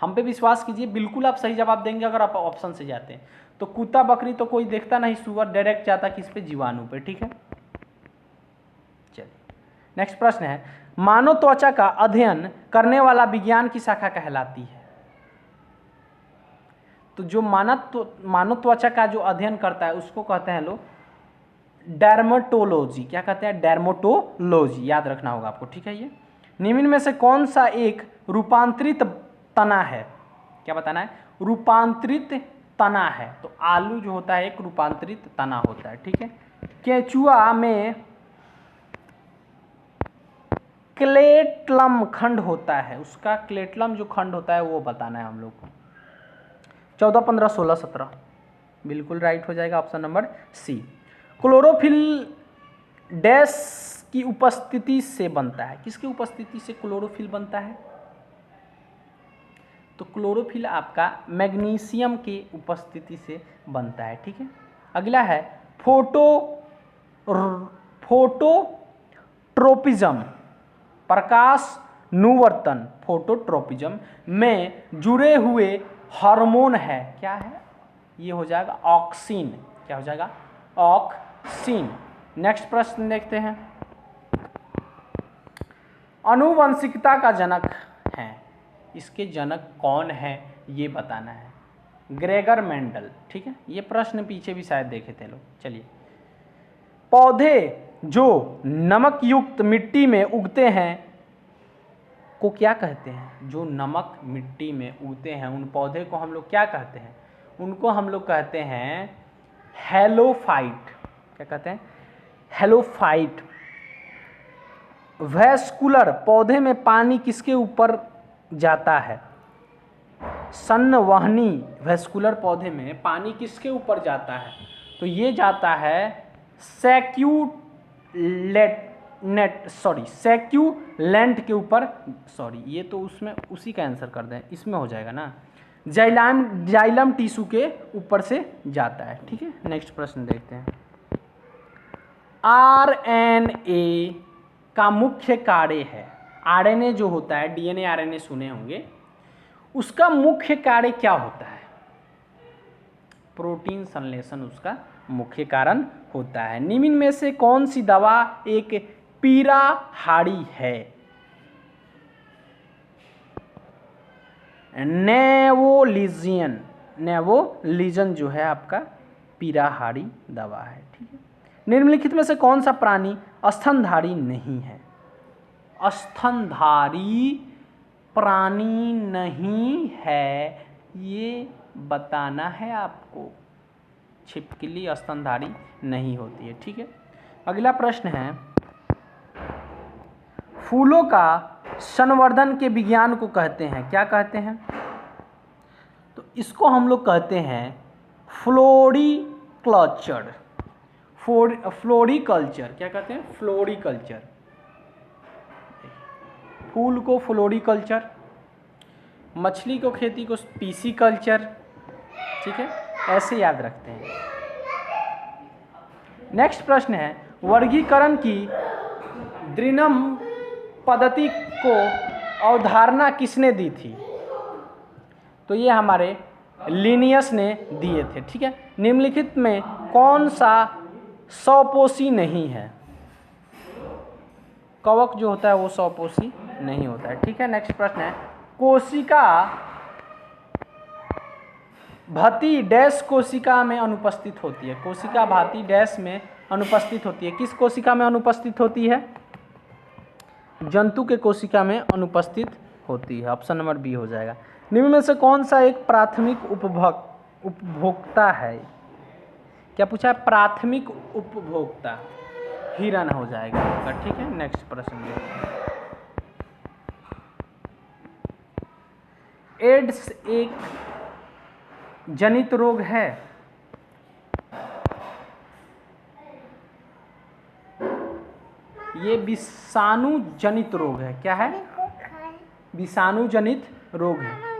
हम पे विश्वास कीजिए, बिल्कुल आप सही जवाब देंगे अगर आप ऑप्शन से जाते हैं। तो कुत्ता बकरी तो कोई देखता नहीं, सुअर डायरेक्ट जाता किस पे? जीवाणु पे। ठीक है, चलिए नेक्स्ट प्रश्न है, मानव त्वचा का अध्ययन करने वाला विज्ञान की शाखा कहलाती है? तो जो मानव त्वचा का जो अध्ययन करता है उसको कहते हैं लोग डर्मेटोलॉजी। क्या कहते हैं? डर्मेटोलॉजी, याद रखना होगा आपको। ठीक है, ये निम्न में से कौन सा एक रूपांतरित तना है? क्या बताना है? रूपांतरित तना है। तो आलू जो होता है एक रूपांतरित तना होता है। ठीक है, केंचुआ में क्लेटलम खंड होता है, उसका क्लेटलम जो खंड होता है वो बताना है हम लोग को। 14, 15, 16, 17 बिल्कुल राइट हो जाएगा, option number C. Chlorophyll dash की उपस्थिति से बनता है? किसकी उपस्थिति से क्लोरोफिल बनता है? तो क्लोरोफिल आपका मैग्नीशियम की उपस्थिति से बनता है। ठीक है, अगला है फोटोट्रोपिज्म, प्रकाश नुवर्तन फोटोट्रोपिज्म में जुड़े हुए हार्मोन है। क्या है? ये हो जाएगा ऑक्सीन। क्या हो जाएगा? ऑक्सीन। नेक्स्ट प्रश्न देखते हैं, आनुवंशिकता का जनक है, इसके जनक कौन है ये बताना है। Gregor Mendel. ठीक है, ये प्रश्न पीछे भी शायद देखे थे लोग। चलिए, पौधे जो नमक युक्त मिट्टी में उगते हैं को क्या कहते हैं? जो नमक मिट्टी में उगते हैं उन पौधे को हम लोग क्या कहते हैं? उनको हम लोग कहते हैं हेलोफाइट। क्या कहते हैं? हेलोफाइट। वैस्कुलर, पौधे में पानी किसके ऊपर जाता है? संवहनी। वैस्कुलर पौधे में पानी किसके ऊपर जाता है? तो ये जाता है सैक्यूलेंट के ऊपर। सॉरी, ये तो उसमें उसी का आंसर कर दें, इसमें हो जाएगा ना, जाइलम टिश्यू के ऊपर से जाता है। ठीक है, नेक्स्ट प्रश्न देखते हैं, आरएनए का मुख्य कार्य है? आरएनए जो होता है, डीएनए आरएनए सुने होंगे, उसका मुख्य कार्य क्या होता है? प्रोटीन संश्लेषण उसका मुख्य कारण होता है। निम्न में से कौन सी दवा एक पीराहारी है? नेवोलिजन जो है आपका पीराहारी दवा है। ठीक है, निम्नलिखित में से कौन सा प्राणी स्तनधारी नहीं है? स्तनधारी प्राणी नहीं है, ये बताना है आपको। छिपकली स्तनधारी नहीं होती है। ठीक है, अगला प्रश्न है, फूलों का संवर्धन के विज्ञान को कहते हैं? क्या कहते हैं? तो इसको हम लोग कहते हैं फ्लोरिकल्चर। फ्लोरिकल्चर क्या कहते हैं? फ्लोरिकल्चर। फूल को फ्लोरिकल्चर, मछली को खेती को पीसीकल्चर। ठीक है, ऐसे याद रखते हैं। नेक्स्ट प्रश्न है, वर्गीकरण की द्विनम पद्धति को अवधारणा किसने दी थी? तो ये हमारे लिनियस ने दिए थे। ठीक है, निम्नलिखित में कौन सा स्वपोषी नहीं है? कवक जो होता है वो स्वपोषी नहीं होता है। ठीक है, नेक्स्ट प्रश्न है, कोशिका भाती डैश कोशिका में अनुपस्थित होती है? कोशिका भाती डैश में अनुपस्थित होती है। किस कोशिका में अनुपस्थित होती है? जंतु के कोशिका में अनुपस्थित होती है। ऑप्शन नंबर बी हो जाएगा। निम्न में से कौन सा एक प्राथमिक उपभोक्ता है? क्या पूछा है? प्राथमिक उपभोक्ता हिरन हो जाएगा आपका। ठीक है, नेक्स्ट प्रश्न देखते हैं। एड्स एक जनित रोग है। ये विषाणु जनित रोग है। क्या है? विषाणु जनित रोग है।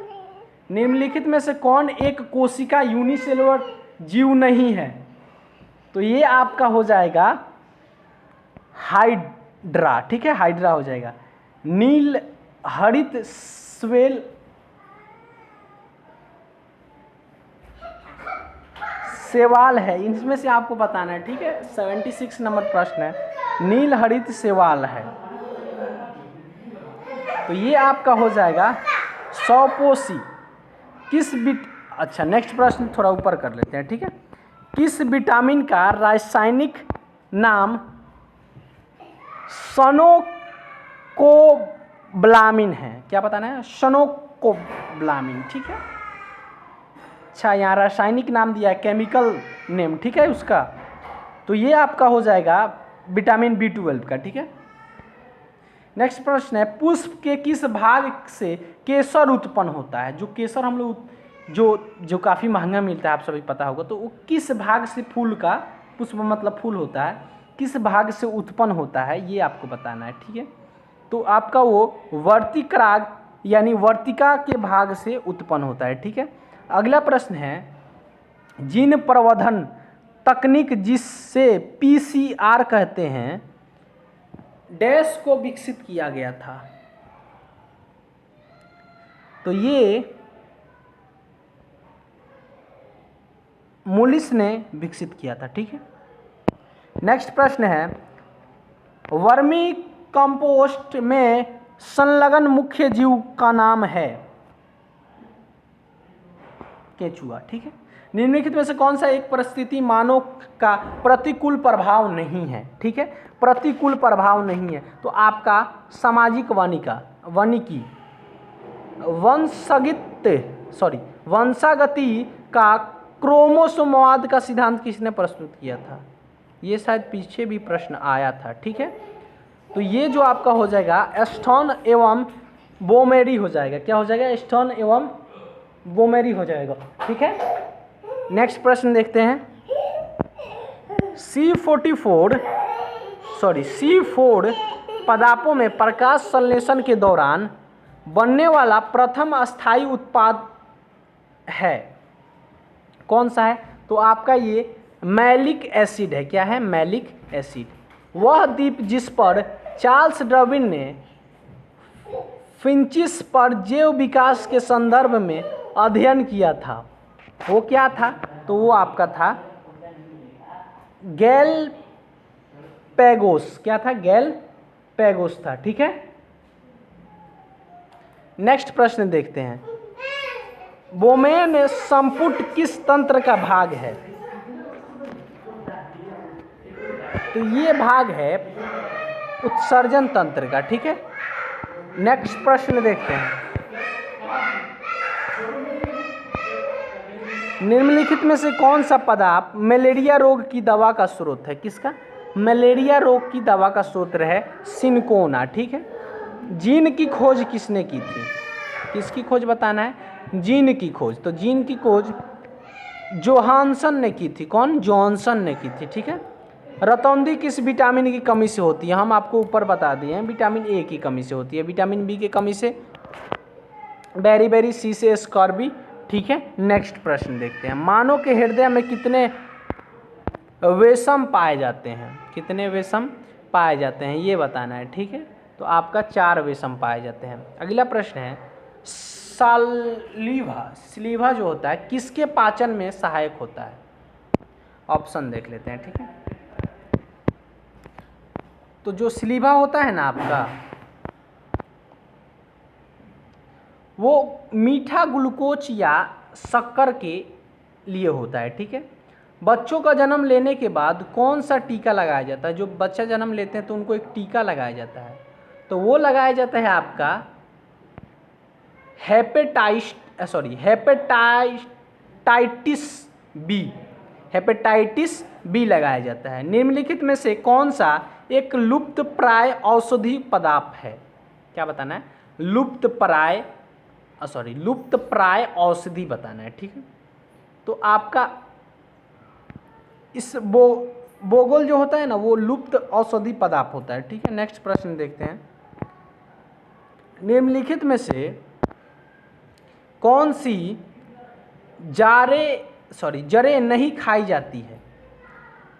निम्नलिखित में से कौन एक कोशिका यूनिसेलुलर जीव नहीं है? तो ये आपका हो जाएगा हाइड्रा। ठीक है, हाइड्रा हो जाएगा। नील हरित सेवाल है। इनमें से आपको बताना है। ठीक है, 76 नंबर प्रश्न है। नील हरित सेवाल है, तो ये आपका हो जाएगा सौपोषी। अच्छा, नेक्स्ट प्रश्न थोड़ा ऊपर कर लेते हैं। ठीक है, किस विटामिन का रासायनिक नाम सनोकोब्लामिन है? क्या बताना है? सनोकोब्लामिन। ठीक है, अच्छा, यहाँ रासायनिक नाम दिया है, केमिकल नेम। ठीक है उसका, तो ये आपका हो जाएगा विटामिन B12 का। ठीक है, नेक्स्ट प्रश्न है, पुष्प के किस भाग से केसर उत्पन्न होता है? जो केसर हम लोग जो काफ़ी महंगा मिलता है, आप सभी पता होगा, तो वो किस भाग से फूल का, पुष्प मतलब फूल होता है, किस भाग से उत्पन्न होता है, ये आपको बताना है। ठीक है, तो आपका वो वर्तिकाग्र यानी वर्तिका के भाग से उत्पन्न होता है। ठीक है, अगला प्रश्न है, जीन प्रवर्धन तकनीक जिससे PCR कहते हैं, डैश को विकसित किया गया था? तो ये मोलिस ने विकसित किया था। ठीक है, नेक्स्ट प्रश्न है, वर्मी कंपोस्ट में संलग्न मुख्य जीव का नाम है? केंचुआ। ठीक है, निम्नलिखित में से कौन सा एक परिस्थिति मानव का प्रतिकूल प्रभाव नहीं है? ठीक है, प्रतिकूल प्रभाव नहीं है, तो आपका सामाजिक वानिकी वंशागति का क्रोमोसोमवाद का सिद्धांत किसने प्रस्तुत किया था? ये शायद पीछे भी प्रश्न आया था। ठीक है, तो ये जो आपका हो जाएगा एस्टन एवं बोमेरी हो जाएगा। क्या हो जाएगा? एस्टन एवं बोमेरी हो जाएगा। ठीक है, नेक्स्ट प्रश्न देखते हैं। C4 पदार्थों में प्रकाश संश्लेषण के दौरान बनने वाला प्रथम अस्थायी उत्पाद है, कौन सा है? तो आपका ये मैलिक एसिड है। क्या है? Malic acid. वह द्वीप जिस पर चार्ल्स डार्विन ने फिंचिस पर जैव विकास के संदर्भ में अध्ययन किया था, वो क्या था? तो वो आपका था गैलपैगोस। क्या था? गैलपैगोस था। ठीक है, नेक्स्ट प्रश्न देखते हैं, बोमेन संपुट किस तंत्र का भाग है? तो ये भाग है उत्सर्जन तंत्र का। ठीक है, नेक्स्ट प्रश्न देखते हैं, निम्नलिखित में से कौन सा पदार्थ मलेरिया रोग की दवा का स्रोत है? किसका? मलेरिया रोग की दवा का स्रोत है सिनकोना। ठीक है, जीन की खोज किसने की थी? किसकी खोज बताना है? जीन की खोज। तो जीन की खोज जोहानसन ने की थी। कौन? जॉनसन ने की थी। ठीक है, रतौंधी किस विटामिन की कमी से होती है? हम आपको ऊपर बता दिए हैं, विटामिन A की कमी से होती है, विटामिन B की कमी से बेरी C से स्कॉर्बी। ठीक है, नेक्स्ट प्रश्न देखते हैं, मानव के हृदय में कितने वेशम पाए जाते हैं? कितने वेशम पाए जाते हैं ये बताना है। ठीक है, तो आपका 4 वेशम पाए जाते हैं। अगला प्रश्न है, सलीवा जो होता है किसके पाचन में सहायक होता है? ऑप्शन देख लेते हैं। ठीक है, तो जो सलीवा होता है ना आपका, वो मीठा ग्लूकोज या शक्कर के लिए होता है। ठीक है, बच्चों का जन्म लेने के बाद कौन सा टीका लगाया जाता है? जो बच्चा जन्म लेते हैं तो उनको एक टीका लगाया जाता है, तो वो लगाया जाता है आपका हेपेटाइटिस बी लगाया जाता है। निम्नलिखित में से कौन सा एक लुप्त प्राय औषधि पदार्थ है? क्या बताना है? लुप्त प्राय औषधि बताना है, ठीक है। तो आपका इस बोगोल जो होता है ना, वो लुप्त औषधि पदार्थ होता है, ठीक है। नेक्स्ट प्रश्न देखते हैं। निम्नलिखित में से कौन सी जड़ें नहीं खाई जाती है?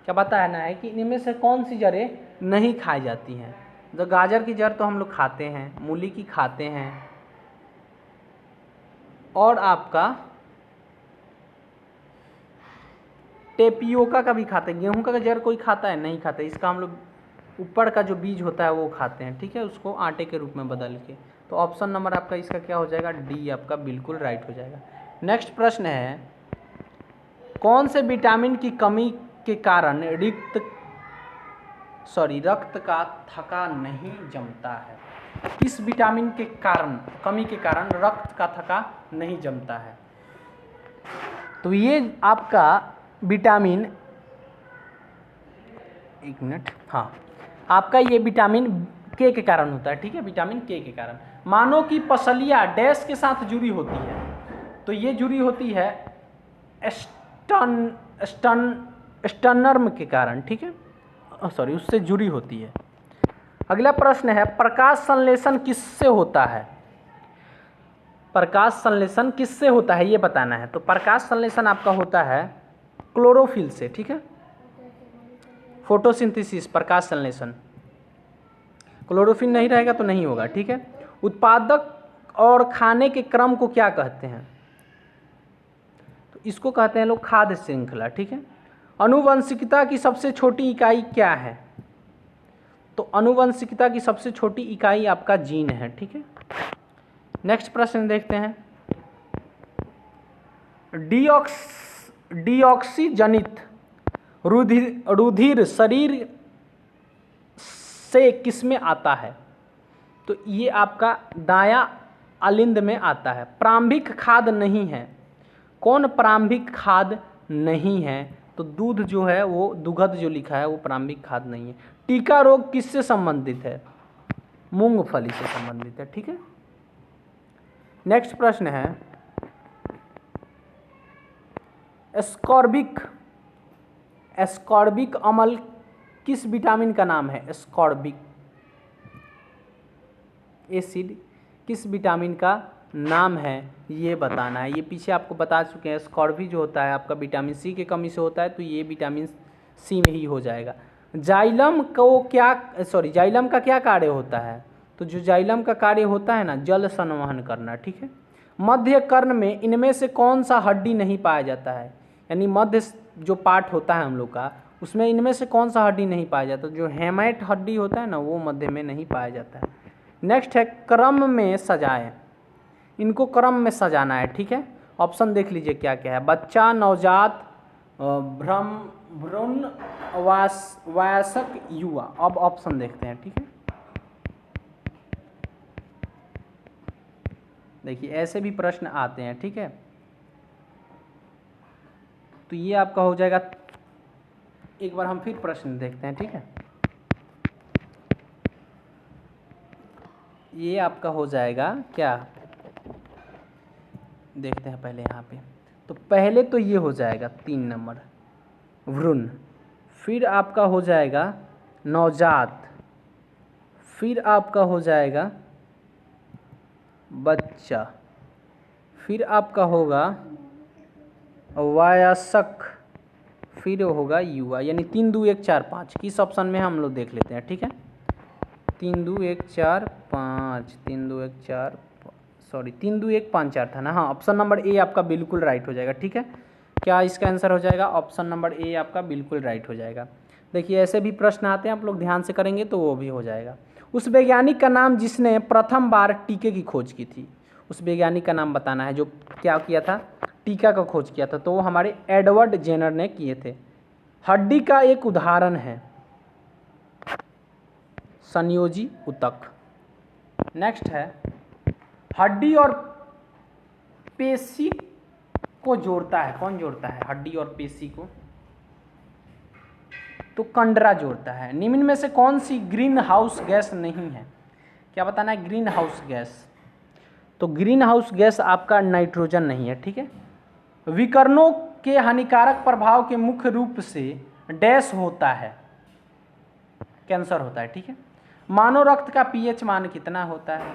क्या बताना है कि इनमें से कौन सी जड़ें नहीं खाई जाती हैं? तो गाजर की जड़ तो हम लोग खाते हैं, मूली की खाते हैं, और आपका टेपियोका का भी खाते हैं। गेहूं का जड़ कोई खाता है? नहीं खाता। इसका हम लोग ऊपर का जो बीज होता है वो खाते हैं, ठीक है, उसको आटे के रूप में बदल के। तो ऑप्शन नंबर आपका इसका क्या हो जाएगा? डी आपका बिल्कुल राइट हो जाएगा। नेक्स्ट प्रश्न है, कौन से विटामिन की कमी के कारण रक्त का थक्का नहीं जमता है? किस विटामिन के कारण, कमी के कारण रक्त का थक्का नहीं जमता है? तो ये आपका विटामिन, एक मिनट, हाँ, आपका ये विटामिन के कारण होता है, ठीक है, विटामिन के कारण। मानव की पसलियाँ डैश के साथ जुड़ी होती है? तो ये जुड़ी होती है स्टर्नर्म के कारण, ठीक है, उससे जुड़ी होती है। अगला प्रश्न है, प्रकाश संश्लेषण किससे होता है? प्रकाश संश्लेषण किससे होता है ये बताना है। तो प्रकाश संश्लेषण आपका होता है क्लोरोफिल से, ठीक है, फोटोसिंथेसिस, प्रकाश संश्लेषण। क्लोरोफिल नहीं रहेगा तो नहीं होगा, ठीक है। उत्पादक और खाने के क्रम को क्या कहते हैं? तो इसको कहते हैं लोग खाद्य श्रृंखला, ठीक है। आनुवंशिकता की सबसे छोटी इकाई क्या है? तो आनुवंशिकता की सबसे छोटी इकाई आपका जीन है, ठीक है। नेक्स्ट प्रश्न देखते हैं, डीऑक्सी जनित रुधिर शरीर से किसमें आता है? तो ये आपका दायां अलिंद में आता है। प्रारंभिक खाद नहीं है, कौन प्रारंभिक खाद नहीं है? तो दूध जो है वो दुग्ध जो लिखा है वो प्रारंभिक खाद नहीं है। टीका रोग किससे संबंधित है? मूंगफली से संबंधित है, ठीक है। नेक्स्ट प्रश्न है, एस्कॉर्बिक अम्ल किस विटामिन का नाम है? एस्कॉर्बिक एसिड किस विटामिन का नाम है ये बताना है। ये पीछे आपको बता चुके हैं। एस्कॉर्बिक जो होता है आपका विटामिन सी की कमी से होता है, तो ये विटामिन सी में ही हो जाएगा। जाइलम का क्या कार्य होता है? तो जो जाइलम का कार्य होता है ना, जल संवहन करना, ठीक है। मध्य कर्ण में इनमें से कौन सा हड्डी नहीं पाया जाता है? यानी मध्य जो पार्ट होता है हम लोग का, उसमें इनमें से कौन सा हड्डी नहीं पाया जाता? जो हेमाइट हड्डी होता है ना, वो मध्य में नहीं पाया जाता है। नेक्स्ट है, क्रम में सजाएं। इनको क्रम में सजाना है, ठीक है। ऑप्शन देख लीजिए क्या क्या है। बच्चा, नवजात, भ्रूण, वयस्क, युवा। अब ऑप्शन देखते हैं, ठीक है। देखिए ऐसे भी प्रश्न आते हैं, ठीक है। तो ये आपका हो जाएगा, एक बार हम फिर प्रश्न देखते हैं, ठीक है। ये आपका हो जाएगा क्या, देखते हैं पहले यहाँ पे। तो पहले तो ये हो जाएगा 3 नंबर भ्रूण, फिर आपका हो जाएगा नवजात, फिर आपका हो जाएगा बच्चा, फिर आपका होगा वयस्क, फिर होगा युवा। यानी 3 2 1 4 5 किस ऑप्शन में हम लोग देख लेते हैं, ठीक है। 3 2 1 4 5 3 2 1 4 3 2 1 5 4 था ना। हाँ, ऑप्शन नंबर ए आपका बिल्कुल राइट हो जाएगा, ठीक है। क्या इसका आंसर हो जाएगा? ऑप्शन नंबर ए आपका बिल्कुल राइट हो जाएगा। देखिए ऐसे भी प्रश्न आते हैं, आप लोग ध्यान से करेंगे तो वो भी हो जाएगा। उस वैज्ञानिक का नाम जिसने प्रथम बार टीके की खोज की थी, उस वैज्ञानिक का नाम बताना है जो क्या किया था, टीका का खोज किया था। तो वो हमारे एडवर्ड जेनर ने किए थे। हड्डी का एक उदाहरण है संयोजी ऊतक। नेक्स्ट है, हड्डी और पेशी को जोड़ता है? कौन जोड़ता है हड्डी और पेशी को? तो कंडरा जोड़ता है। निम्न में से कौन सी ग्रीन हाउस गैस नहीं है? क्या बताना है? Green house gas. तो ग्रीन हाउस गैस आपका नाइट्रोजन नहीं है, ठीक है। विकर्णों के हानिकारक प्रभाव के मुख्य रूप से डैश होता है, कैंसर होता है, ठीक है। मानव रक्त का पीएच मान कितना होता है?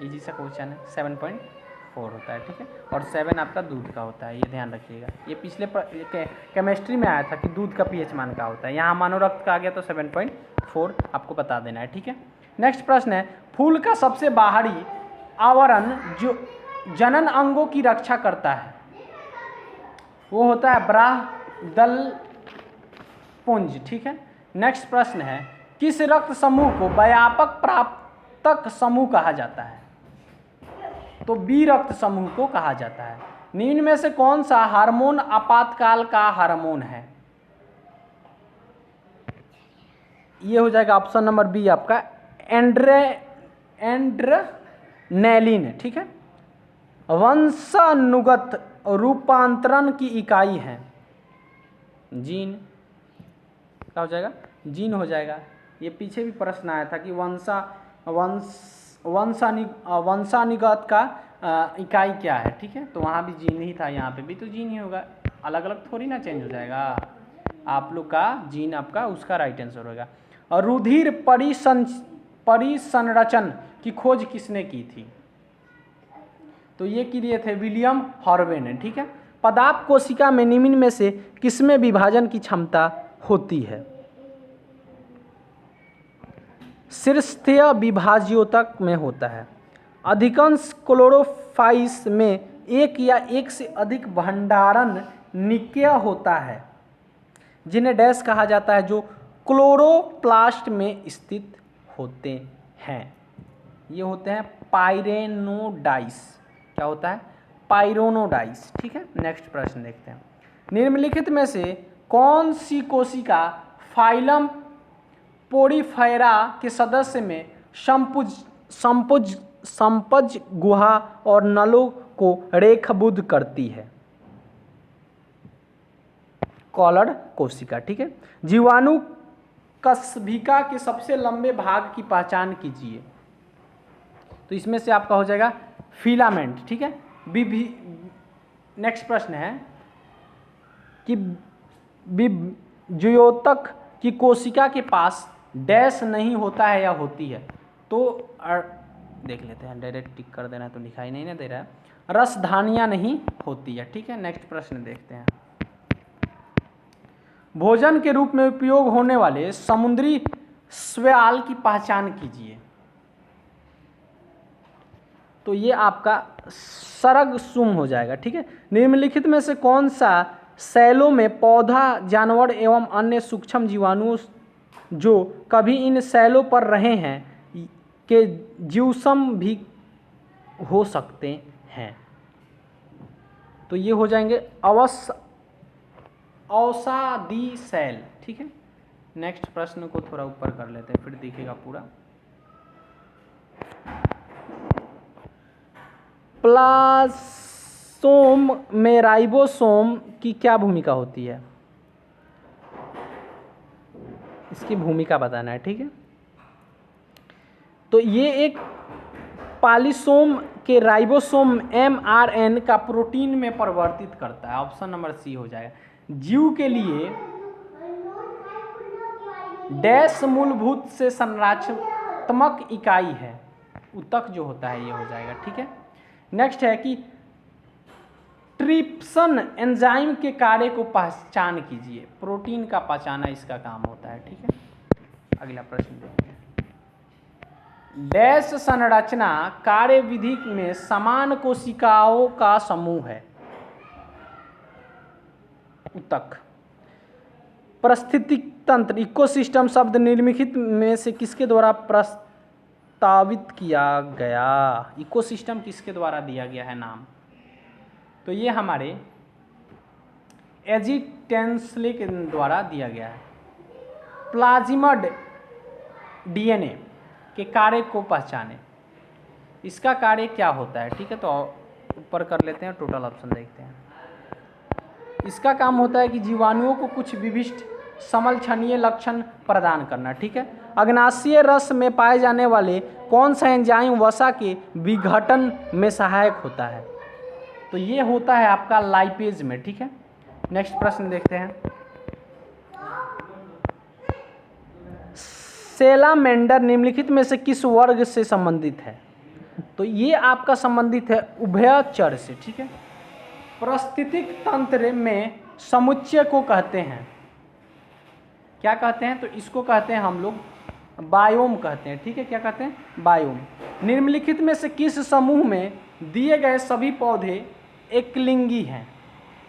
इजी सा क्वेश्चन है, 7.4 होता है, ठीक है। और 7 आपका दूध का होता है, ये ध्यान रखिएगा। ये पिछले केमिस्ट्री में आया था कि दूध का पीएच मान का होता है, यहाँ मानव रक्त का आ गया तो 7.4 आपको बता देना है, ठीक है। नेक्स्ट प्रश्न है, फूल का सबसे बाहरी आवरण जो जनन अंगों की रक्षा करता है वो होता है बाह्यदल पुंज, ठीक है। नेक्स्ट प्रश्न है, किस रक्त समूह को व्यापक प्राप्तक समूह कहा जाता है? तो बी रक्त समूह को कहा जाता है। निम्न में से कौन सा हार्मोन आपातकाल का हार्मोन है? ये हो जाएगा ऑप्शन नंबर बी आपका एंड्रेनैलिन, ठीक है। वंशानुगत रूपांतरण की इकाई है जीन। क्या हो जाएगा? जीन हो जाएगा। ये पीछे भी प्रश्न आया था कि वंशानुगत का इकाई क्या है, ठीक है। तो वहाँ भी जीन ही था, यहाँ पे भी तो जीन ही होगा, अलग अलग थोड़ी ना चेंज हो जाएगा। आप लोग का जीन आपका उसका राइट आंसर होगा। और रुधिर परिसंरचन की खोज किसने की थी? तो ये किए थे विलियम हॉर्वे ने, ठीक है। पदार्थ कोशिका में निम्न में से किसमें विभाजन की क्षमता होती है? शीर्षस्थीय विभाज्योतक में होता है। अधिकांश क्लोरोफाइट्स में एक या एक से अधिक भंडारण निकाय होता है जिन्हें डैश कहा जाता है, जो क्लोरोप्लास्ट में स्थित होते हैं। ये होते हैं पाइरेनोडाइस। क्या होता है? पाइरोनोडाइस, ठीक है। नेक्स्ट प्रश्न देखते हैं, निम्नलिखित में से कौन सी कोशिका फाइलम पोरीफेरा के सदस्य में संपज गुहा और नलों को रेखाबद्ध करती है? कॉलर कोशिका, ठीक है। जीवाणु कशेरुकी के सबसे लंबे भाग की पहचान कीजिए। तो इसमें से आपका हो जाएगा फिलामेंट, ठीक है। नेक्स्ट प्रश्न है कि विभज्योतक की कोशिका के पास डैश नहीं होता है या होती है? तो देख लेते हैं, डायरेक्ट टिक कर देना तो दिखाई नहीं ना दे रहा है। रसधानियाँ नहीं होती है, ठीक है। नेक्स्ट प्रश्न देखते हैं, भोजन के रूप में उपयोग होने वाले समुद्री शैवाल की पहचान कीजिए। तो ये आपका सरगसुम हो जाएगा, ठीक है। निम्नलिखित में से कौन सा सेलों में पौधा, जानवर एवं अन्य सूक्ष्म जीवाणु जो कभी इन सेलों पर रहे हैं के जीवसम भी हो सकते हैं? तो ये हो जाएंगे औषधि सेल, ठीक है। नेक्स्ट प्रश्न को थोड़ा ऊपर कर लेते हैं, फिर दिखेगा पूरा। प्लाज्म में राइबोसोम की क्या भूमिका होती है? इसकी भूमिका बताना है, ठीक है। तो ये एक पॉलीसोम के राइबोसोम mRNA का प्रोटीन में परिवर्तित करता है। ऑप्शन नंबर सी हो जाएगा। जीव के लिए डैश मूलभूत से संरचनात्मक इकाई है, ऊतक जो होता है ये हो जाएगा, ठीक है। नेक्स्ट है कि ट्रिप्सन एंजाइम के कार्य को पहचान कीजिए। प्रोटीन का पहचाना इसका काम होता है, ठीक है। अगला प्रश्न देखते हैं, डैश संरचना कार्य विधि में समान कोशिकाओं का समूह है, ऊतक। पारिस्थितिक तंत्र इकोसिस्टम शब्द निम्नलिखित में से किसके द्वारा प्रस्तावित किया गया? इकोसिस्टम किसके द्वारा दिया गया है नाम? तो ये हमारे एजिटेंसले के द्वारा दिया गया है। प्लाज्मिड डीएनए के कार्य को पहचाने, इसका कार्य क्या होता है, ठीक है। तो ऊपर कर लेते हैं, टोटल ऑप्शन देखते हैं। इसका काम होता है कि जीवाणुओं को कुछ विशिष्ट समलक्षणीय लक्षण प्रदान करना। ठीक है, अग्नाशयी रस में पाए जाने वाले कौन सा एंजाइम वसा के विघटन में सहायक होता है? तो ये होता है आपका लाइपेज में। ठीक है, नेक्स्ट प्रश्न देखते हैं। सेलामेंडर निम्नलिखित में से किस वर्ग से संबंधित है? तो ये आपका संबंधित है उभयचर से। ठीक है, पारिस्थितिक तंत्र में समुच्चय को कहते हैं, क्या कहते हैं? तो इसको कहते हैं हम लोग बायोम कहते हैं। ठीक है, क्या कहते हैं? बायोम। निम्नलिखित में से किस समूह में दिए गए सभी पौधे एकलिंगी हैं?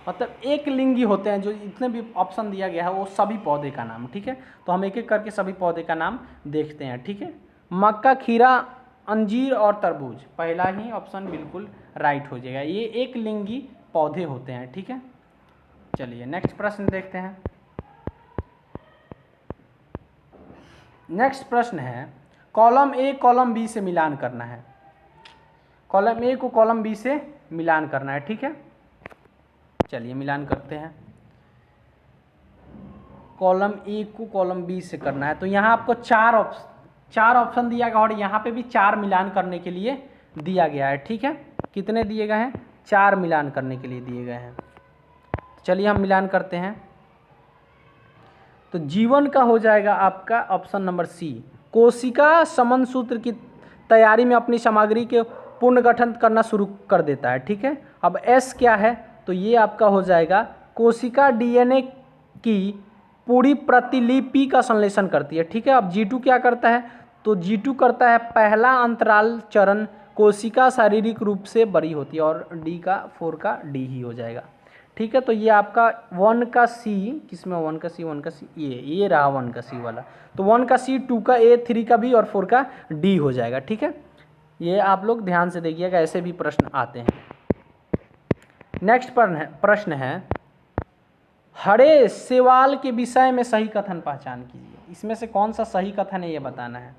मतलब एक लिंगी होते हैं, जो इतने भी ऑप्शन दिया गया है वो सभी पौधे का नाम। ठीक है, तो हम एक एक करके सभी पौधे का नाम देखते हैं। ठीक है, मक्का, खीरा, अंजीर और तरबूज, पहला ही ऑप्शन बिल्कुल राइट हो जाएगा, ये एक लिंगी पौधे होते हैं। ठीक है, चलिए नेक्स्ट प्रश्न देखते हैं। नेक्स्ट प्रश्न है कॉलम ए कॉलम बी से मिलान करना है। कॉलम ए को कॉलम बी से मिलान करना है। ठीक है, चलिए मिलान करते हैं। कॉलम ए को कॉलम बी से करना है, तो यहाँ आपको चार ऑप्शन दिया गया और यहाँ पे भी 4 मिलान करने के लिए दिया गया है। ठीक है, कितने दिए गए हैं? 4 मिलान करने के लिए दिए गए हैं। चलिए हम मिलान करते हैं। तो जीवन का हो जाएगा आपका ऑप्शन नंबर सी। कोशिका समन सूत्र की तैयारी में अपनी सामग्री के पुनर्गठन करना शुरू कर देता है। ठीक है, अब एस क्या है? तो ये आपका हो जाएगा कोशिका डीएनए की पूरी प्रतिलिपि का संश्लेषण करती है। ठीक है, अब G2 क्या करता है? तो G2 करता है पहला अंतराल चरण, कोशिका शारीरिक रूप से बड़ी होती है, और D4 का D ही हो जाएगा। ठीक है, तो ये आपका 1 का C, किसमें 1 का C, ये रहा 1 का C वाला, तो 1 का C, 2 का A, 3 का B और 4 का D हो जाएगा। ठीक है, ये आप लोग ध्यान से देखिएगा, ऐसे भी प्रश्न आते हैं। नेक्स्ट प्रश्न है हरे शैवाल के विषय में सही कथन पहचान कीजिए। इसमें से कौन सा सही कथन है ये बताना है।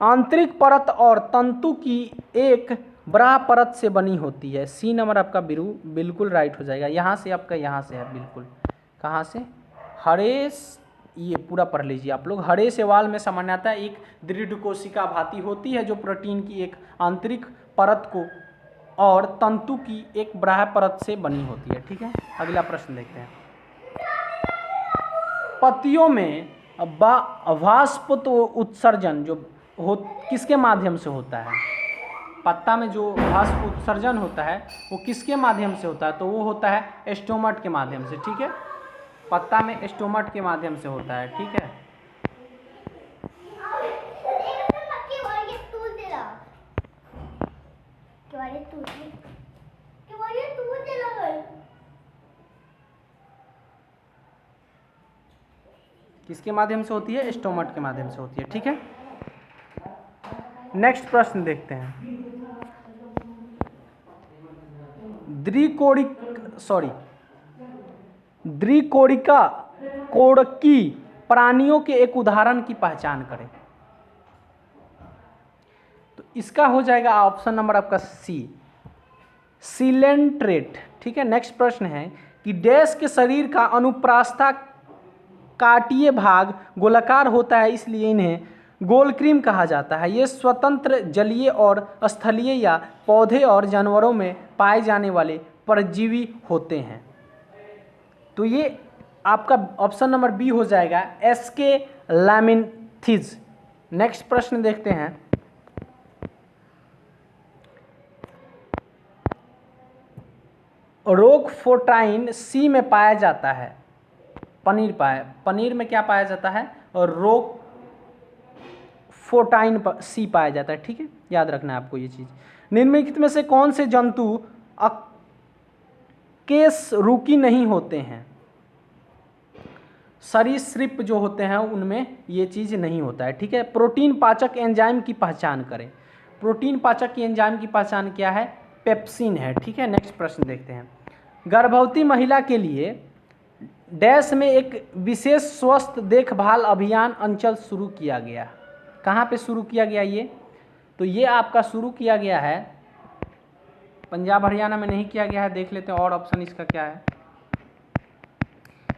आंतरिक परत और तंतु की एक बड़ा परत से बनी होती है। सी नंबर आपका बिल्कुल राइट हो जाएगा। यहाँ से आपका, यहाँ से है बिल्कुल, कहाँ से? हरे, ये पूरा पढ़ लीजिए आप लोग। हरे शैवाल में सामान्यतः एक दृढ़ कोशिका भांति होती है जो प्रोटीन की एक आंतरिक परत को और तंतु की एक बाह्य परत से बनी होती है। ठीक है, अगला प्रश्न देखते हैं। पत्तियों में वाष्प उत्सर्जन जो किसके माध्यम से होता है? पत्ता में जो वाष्प उत्सर्जन होता है वो किसके माध्यम से होता है? तो वो होता है स्टोमट के माध्यम से। ठीक है, पत्ता में स्टोमट के माध्यम से होता है। ठीक है, किसके माध्यम से होती है? स्टोमट के माध्यम से होती है। ठीक है, नेक्स्ट प्रश्न देखते हैं। द्विकोड़िका कोड़की प्राणियों के एक उदाहरण की पहचान करें। तो इसका हो जाएगा ऑप्शन नंबर आपका सी, सिलेंट्रेट। ठीक है, नेक्स्ट प्रश्न है कि डैश के शरीर का अनुप्रास्था काटीय भाग गोलाकार होता है, इसलिए इन्हें गोलक्रीम कहा जाता है। ये स्वतंत्र जलीय और स्थलीय या पौधे और जानवरों में पाए जाने वाले परजीवी होते हैं। तो ये आपका ऑप्शन नंबर बी हो जाएगा, एसके लैमिन्थिस। नेक्स्ट प्रश्न देखते हैं। रोकफोर्टाइन सी में पाया जाता है। पनीर में क्या पाया जाता है? और रोकफोर्टाइन सी पाया जाता है। ठीक है, याद रखना है आपको ये चीज़। निम्नलिखित में से कौन से जंतु अकेशरुकी नहीं होते हैं? सरीसृप जो होते हैं उनमें ये चीज़ नहीं होता है। ठीक है, प्रोटीन पाचक एंजाइम की पहचान करें। प्रोटीन पाचक की एंजाइम की पहचान क्या है? पेप्सिन है। ठीक है, नेक्स्ट प्रश्न देखते हैं। गर्भवती महिला के लिए डैश में एक विशेष स्वस्थ देखभाल अभियान अंचल शुरू किया गया। कहाँ पे शुरू किया गया ये? तो ये आपका शुरू किया गया है पंजाब हरियाणा में नहीं किया गया है, देख लेते हैं और ऑप्शन इसका क्या है।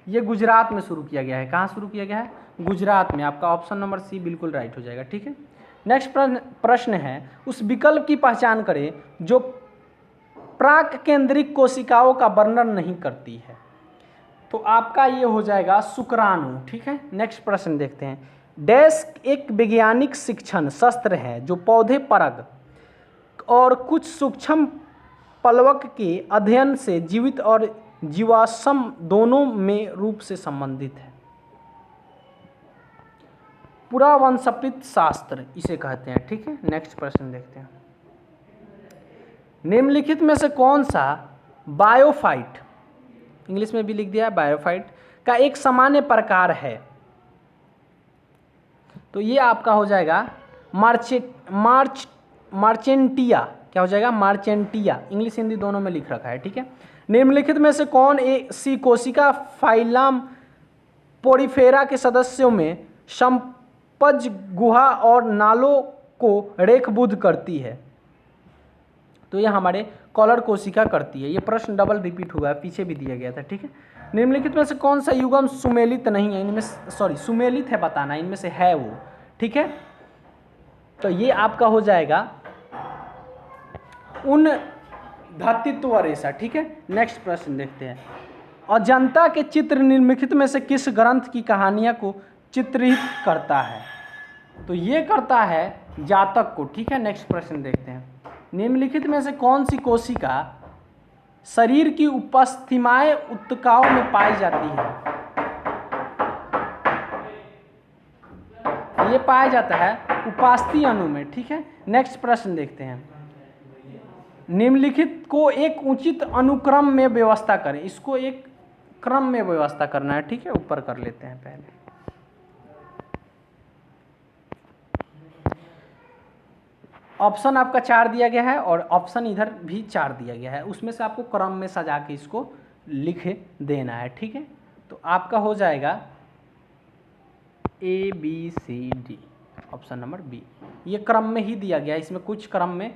ये गुजरात में शुरू किया गया है। कहाँ शुरू किया गया है? गुजरात में। आपका ऑप्शन नंबर सी बिल्कुल राइट हो जाएगा। ठीक है, नेक्स्ट प्रश्न है, उस विकल्प की पहचान करें जो प्राक केंद्रिक कोशिकाओं का वर्णन नहीं करती है। तो आपका ये हो जाएगा शुक्राणु। ठीक है, नेक्स्ट प्रश्न देखते हैं। डैश एक वैज्ञानिक शिक्षण शस्त्र है जो पौधे परग और कुछ सूक्ष्म पलवक के अध्ययन से जीवित और जीवाश्म दोनों में रूप से संबंधित है। पुरावंशपित शास्त्र इसे कहते हैं। ठीक है, नेक्स्ट प्रश्न देखते हैं। निम्नलिखित में से कौन सा बायोफाइट, इंग्लिश में भी लिख दिया है बायोफाइट, का एक सामान्य प्रकार है? तो ये आपका हो जाएगा मार्चेंटिया। क्या हो जाएगा? मार्चेंटिया। इंग्लिश हिंदी दोनों में लिख रखा है। ठीक है, निम्नलिखित में से कौन एक सी कोशिका फाइलम पोरीफेरा के सदस्यों में संपज गुहा और नालों को रेखबद्ध करती है? तो ये हमारे कॉलर कोशिका करती है। ये प्रश्न डबल रिपीट हुआ है, पीछे भी दिया गया था। ठीक है, निम्नलिखित में से कौन सा युग्म सुमेलित नहीं है? इनमें सुमेलित है बताना, इनमें से है वो। ठीक है, तो ये आपका हो जाएगा उन धातुत्व रेशा। ठीक है, नेक्स्ट प्रश्न देखते हैं। अजंता के चित्र निम्नलिखित में से किस ग्रंथ की कहानियां को चित्रित करता है? तो ये करता है जातक को। ठीक है, नेक्स्ट प्रश्न देखते हैं। निम्नलिखित में से कौन सी कोशिका शरीर की उपस्थिमाय ऊतकों में पाई जाती है? ये पाया जाता है उपास्थि अणु में। ठीक है, नेक्स्ट प्रश्न देखते हैं। निम्नलिखित को एक उचित अनुक्रम में व्यवस्था करें। इसको एक क्रम में व्यवस्था करना है। ठीक है, ऊपर कर लेते हैं पहले। ऑप्शन आपका 4 दिया गया है और ऑप्शन इधर भी 4 दिया गया है, उसमें से आपको क्रम में सजा के इसको लिख देना है। ठीक है, तो आपका हो जाएगा ABCD, ऑप्शन नंबर बी। ये क्रम में ही दिया गया है, इसमें कुछ क्रम में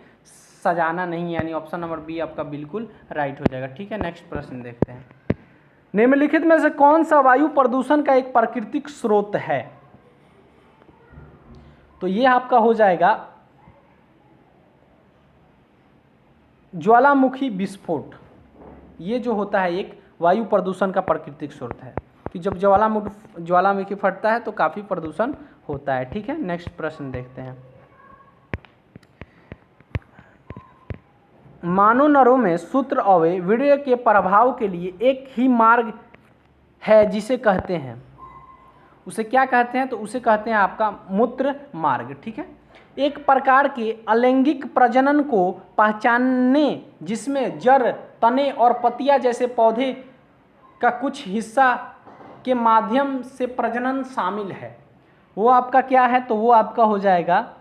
सजाना नहीं, यानी ऑप्शन नंबर बी आपका बिल्कुल राइट हो जाएगा। ठीक है, नेक्स्ट प्रश्न देखते हैं। निम्नलिखित में से कौन सा वायु प्रदूषण का एक प्राकृतिक स्रोत है? तो ये आपका हो जाएगा ज्वालामुखी विस्फोट। ये जो होता है एक वायु प्रदूषण का प्राकृतिक स्रोत है कि जब ज्वालामुखी फटता है तो काफ़ी प्रदूषण होता है। ठीक है, नेक्स्ट प्रश्न देखते हैं। मानव नरों में सूत्र अवयव वीर्य के प्रभाव के लिए एक ही मार्ग है जिसे कहते हैं, उसे क्या कहते हैं? तो उसे कहते हैं आपका मूत्र मार्ग। ठीक है, एक प्रकार के अलैंगिक प्रजनन को पहचानने जिसमें जड़, तने और पत्तियां जैसे पौधे का कुछ हिस्सा के माध्यम से प्रजनन शामिल है, वो आपका क्या है? तो वो आपका हो जाएगा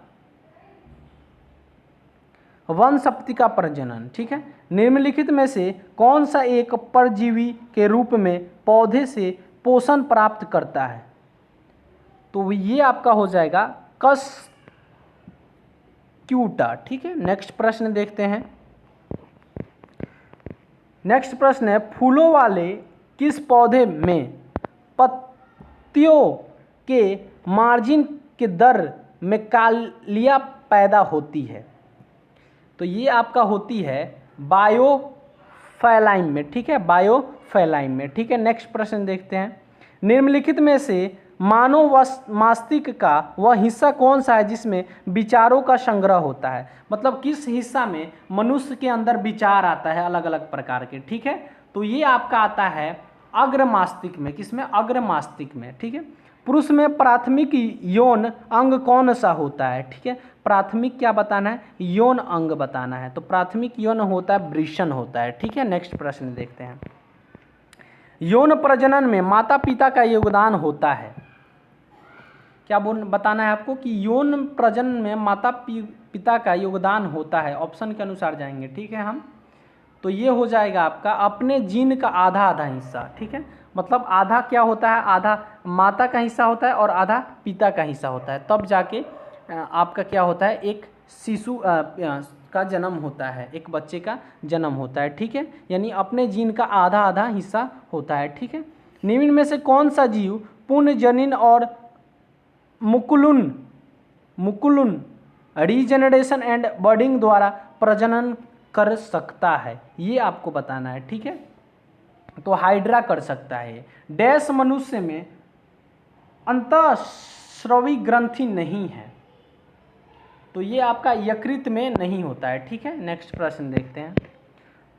वनस्पतिका प्रजनन। ठीक है, निम्नलिखित में से कौन सा एक परजीवी के रूप में पौधे से पोषण प्राप्त करता है? तो ये आपका हो जाएगा कस्क्यूटा। ठीक है, नेक्स्ट प्रश्न देखते हैं। नेक्स्ट प्रश्न है, फूलों वाले किस पौधे में पत्तियों के मार्जिन के दर में कालिया पैदा होती है? तो ये आपका होती है बायोफैलाइम में। ठीक है, बायोफैलाइम में। ठीक है, नेक्स्ट प्रश्न देखते हैं। निम्नलिखित में से मानव मस्तिष्क का वह हिस्सा कौन सा है जिसमें विचारों का संग्रह होता है? मतलब किस हिस्सा में मनुष्य के अंदर विचार आता है अलग अलग प्रकार के। ठीक है, तो ये आपका आता है अग्र मस्तिष्क में। किसमें? अग्र मस्तिष्क में। ठीक है, पुरुष में प्राथमिक यौन अंग कौन सा होता है? ठीक है, प्राथमिक क्या बताना है? यौन अंग बताना है। तो प्राथमिक यौन होता है वृषण होता है। ठीक है, नेक्स्ट प्रश्न देखते हैं। यौन प्रजनन में माता पिता का योगदान होता है। क्या बताना है आपको कि यौन प्रजनन में माता पिता का योगदान होता है। ऑप्शन के अनुसार जाएंगे। ठीक है, हम तो ये हो जाएगा आपका अपने जीन का आधा आधा हिस्सा। ठीक है, मतलब आधा क्या होता है? आधा माता का हिस्सा होता है और आधा पिता का हिस्सा होता है, तब जाके आपका क्या होता है? एक शिशु का का जन्म होता है, एक बच्चे का जन्म होता है, ठीक है। यानी अपने जीन का आधा आधा हिस्सा होता है, ठीक है। निम्न में से कौन सा जीव पुनर्जनन और मुकुलन रीजनरेशन एंड बर्डिंग द्वारा प्रजनन कर सकता है, ये आपको बताना है, ठीक है। तो हाइड्रा कर सकता है। डैश मनुष्य में अंतःस्रावी ग्रंथि नहीं है, तो ये आपका यकृत में नहीं होता है, ठीक है। नेक्स्ट प्रश्न देखते हैं।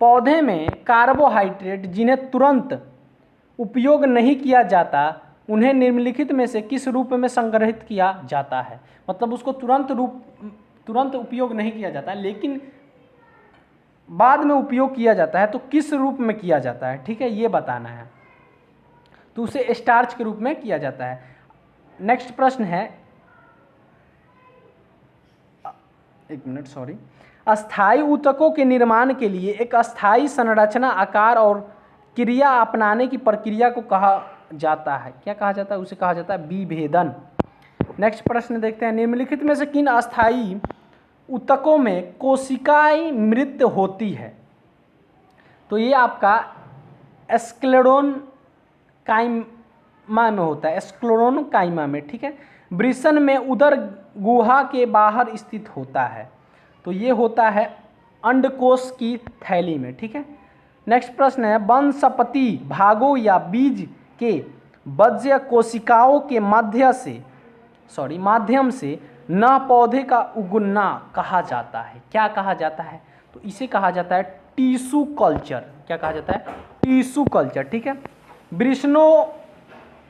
पौधे में कार्बोहाइड्रेट जिन्हें तुरंत उपयोग नहीं किया जाता, उन्हें निम्नलिखित में से किस रूप में संग्रहित किया जाता है। मतलब उसको तुरंत उपयोग नहीं किया जाता, लेकिन बाद में उपयोग किया जाता है, तो किस रूप में किया जाता है, ठीक है, ये बताना है। तो उसे स्टार्च के रूप में किया जाता है। नेक्स्ट प्रश्न है, एक मिनट सॉरी। अस्थायी ऊतकों के निर्माण के लिए एक अस्थायी संरचना, आकार और क्रिया अपनाने की प्रक्रिया को कहा जाता है, क्या कहा जाता है, उसे कहा जाता है विभेदन। नेक्स्ट प्रश्न देखते हैं। निम्नलिखित में से किन अस्थायी ऊतकों में कोशिकाएं मृत होती है। तो ये आपका स्क्लेरोन काइमा में होता है, स्क्लेरोन काइमा में, ठीक है। वृषण में उदर गुहा के बाहर स्थित होता है, तो ये होता है अंडकोश की थैली में, ठीक है। नेक्स्ट प्रश्न है, वनस्पति भागों या बीज के बज्य कोशिकाओं के माध्यम से न पौधे का उगना कहा जाता है, क्या कहा जाता है, तो इसे कहा जाता है टिश्यू कल्चर, क्या कहा जाता है, टिश्यू कल्चर, ठीक है। वृषणों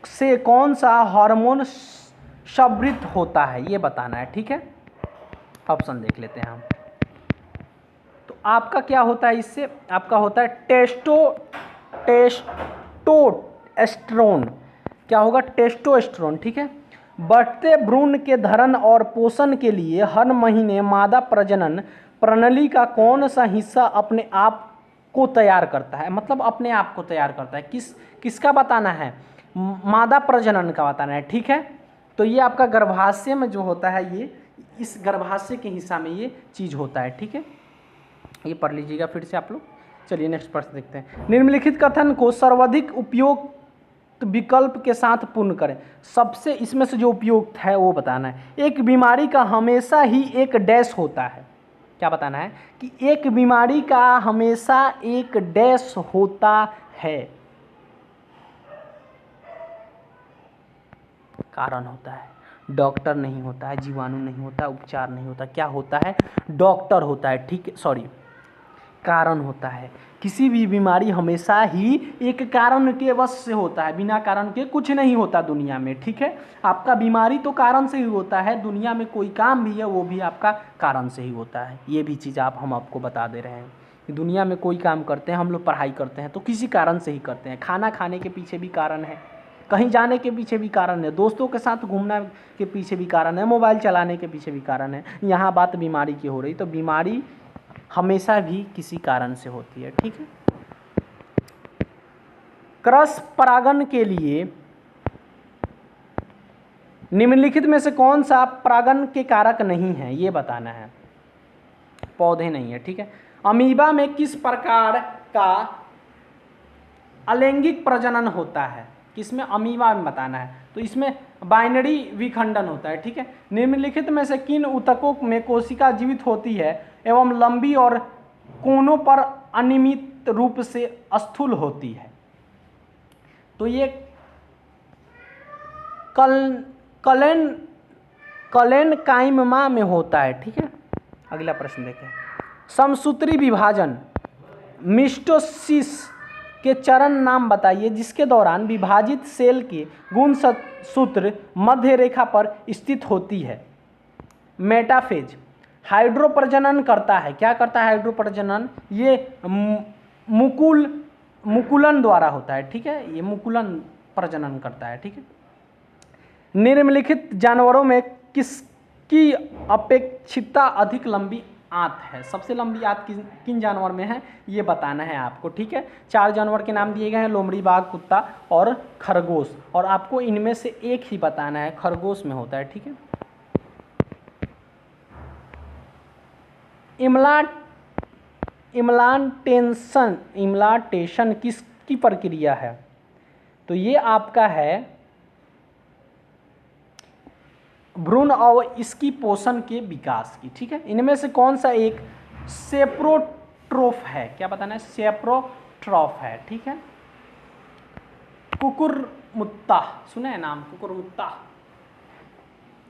से कौन सा हार्मोन स्रावित होता है, ये बताना है, ठीक है। ऑप्शन देख लेते हैं हम। तो आपका क्या होता है, इससे आपका होता है टेस्टोस्टेरोन, क्या होगा, टेस्टोस्टेरोन, ठीक है। बढ़ते भ्रूण के धरण और पोषण के लिए हर महीने मादा प्रजनन प्रणाली का कौन सा हिस्सा अपने आप को तैयार करता है, मतलब अपने आप को तैयार करता है, किसका बताना है, मादा प्रजनन का बताना है, ठीक है। तो ये आपका गर्भाशय में जो होता है, ये इस गर्भाशय के हिस्सा में ये चीज़ होता है, ठीक है। ये पढ़ लीजिएगा फिर से आप लोग। चलिए नेक्स्ट प्रश्न देखते हैं। निम्नलिखित कथन को सर्वाधिक उपयुक्त विकल्प के साथ पूर्ण करें। सबसे इसमें से जो उपयुक्त है वो बताना है। एक बीमारी का हमेशा ही एक डैश होता है, क्या बताना है कि एक बीमारी का हमेशा एक डैश होता है, कारण होता है, डॉक्टर नहीं होता है, जीवाणु नहीं होता, उपचार नहीं होता, क्या होता है, डॉक्टर होता है, ठीक है, सॉरी, कारण होता है। किसी भी बीमारी हमेशा ही एक कारण के वश से होता है, बिना कारण के कुछ नहीं होता दुनिया में, ठीक है। आपका बीमारी तो कारण से ही होता है, दुनिया में कोई काम भी है वो भी आपका कारण से ही होता है। ये भी चीज़ हम आपको बता दे रहे हैं कि दुनिया में कोई काम करते हैं, हम लोग पढ़ाई करते हैं तो किसी कारण से ही करते हैं। खाना खाने के पीछे भी कारण है, कहीं जाने के पीछे भी कारण है, दोस्तों के साथ घूमना के पीछे भी कारण है, मोबाइल चलाने के पीछे भी कारण है। यहाँ बात बीमारी की हो रही, तो बीमारी हमेशा भी किसी कारण से होती है, ठीक है। क्रॉस परागण के लिए निम्नलिखित में से कौन सा परागण के कारक नहीं है, ये बताना है। पौधे नहीं है, ठीक है। अमीबा में किस प्रकार का अलैंगिक प्रजनन होता है, किसमें, अमीबा में बताना है। तो इसमें बाइनरी विखंडन होता है, ठीक है। निम्नलिखित में से किन ऊतकों में कोशिका जीवित होती है एवं लंबी और कोनों पर अनियमित रूप से स्थूल होती है। तो ये कलेनकाइमा में होता है, ठीक है। अगला प्रश्न देखें। समसूत्री विभाजन मिटोसिस के चरण नाम बताइए जिसके दौरान विभाजित सेल के गुणसूत्र मध्य रेखा पर स्थित होती है। मेटाफेज हाइड्रोप्रजनन करता है, क्या करता है, हाइड्रोप्रजनन, ये मुकुलन द्वारा होता है, ठीक है, ये मुकुलन प्रजनन करता है, ठीक है। निम्नलिखित जानवरों में किसकी अपेक्षितता अधिक लंबी आंत है, सबसे लंबी आंत किन जानवर में है ये बताना है आपको, ठीक है। 4 जानवर के नाम दिए गए हैं, लोमड़ी, बाघ, कुत्ता और खरगोश, और आपको इनमें से एक ही बताना है, खरगोश में होता है, ठीक है। इम्लांटेशन किसकी प्रक्रिया है? तो ये आपका है भ्रूण और इसकी पोषण के विकास की, ठीक है। इनमें से कौन सा एक सेप्रोट्रोफ है? क्या बताना है? सेप्रोट्रोफ है, ठीक है। कुकुरमुत्ता, सुना है नाम कुकुरमुत्ता।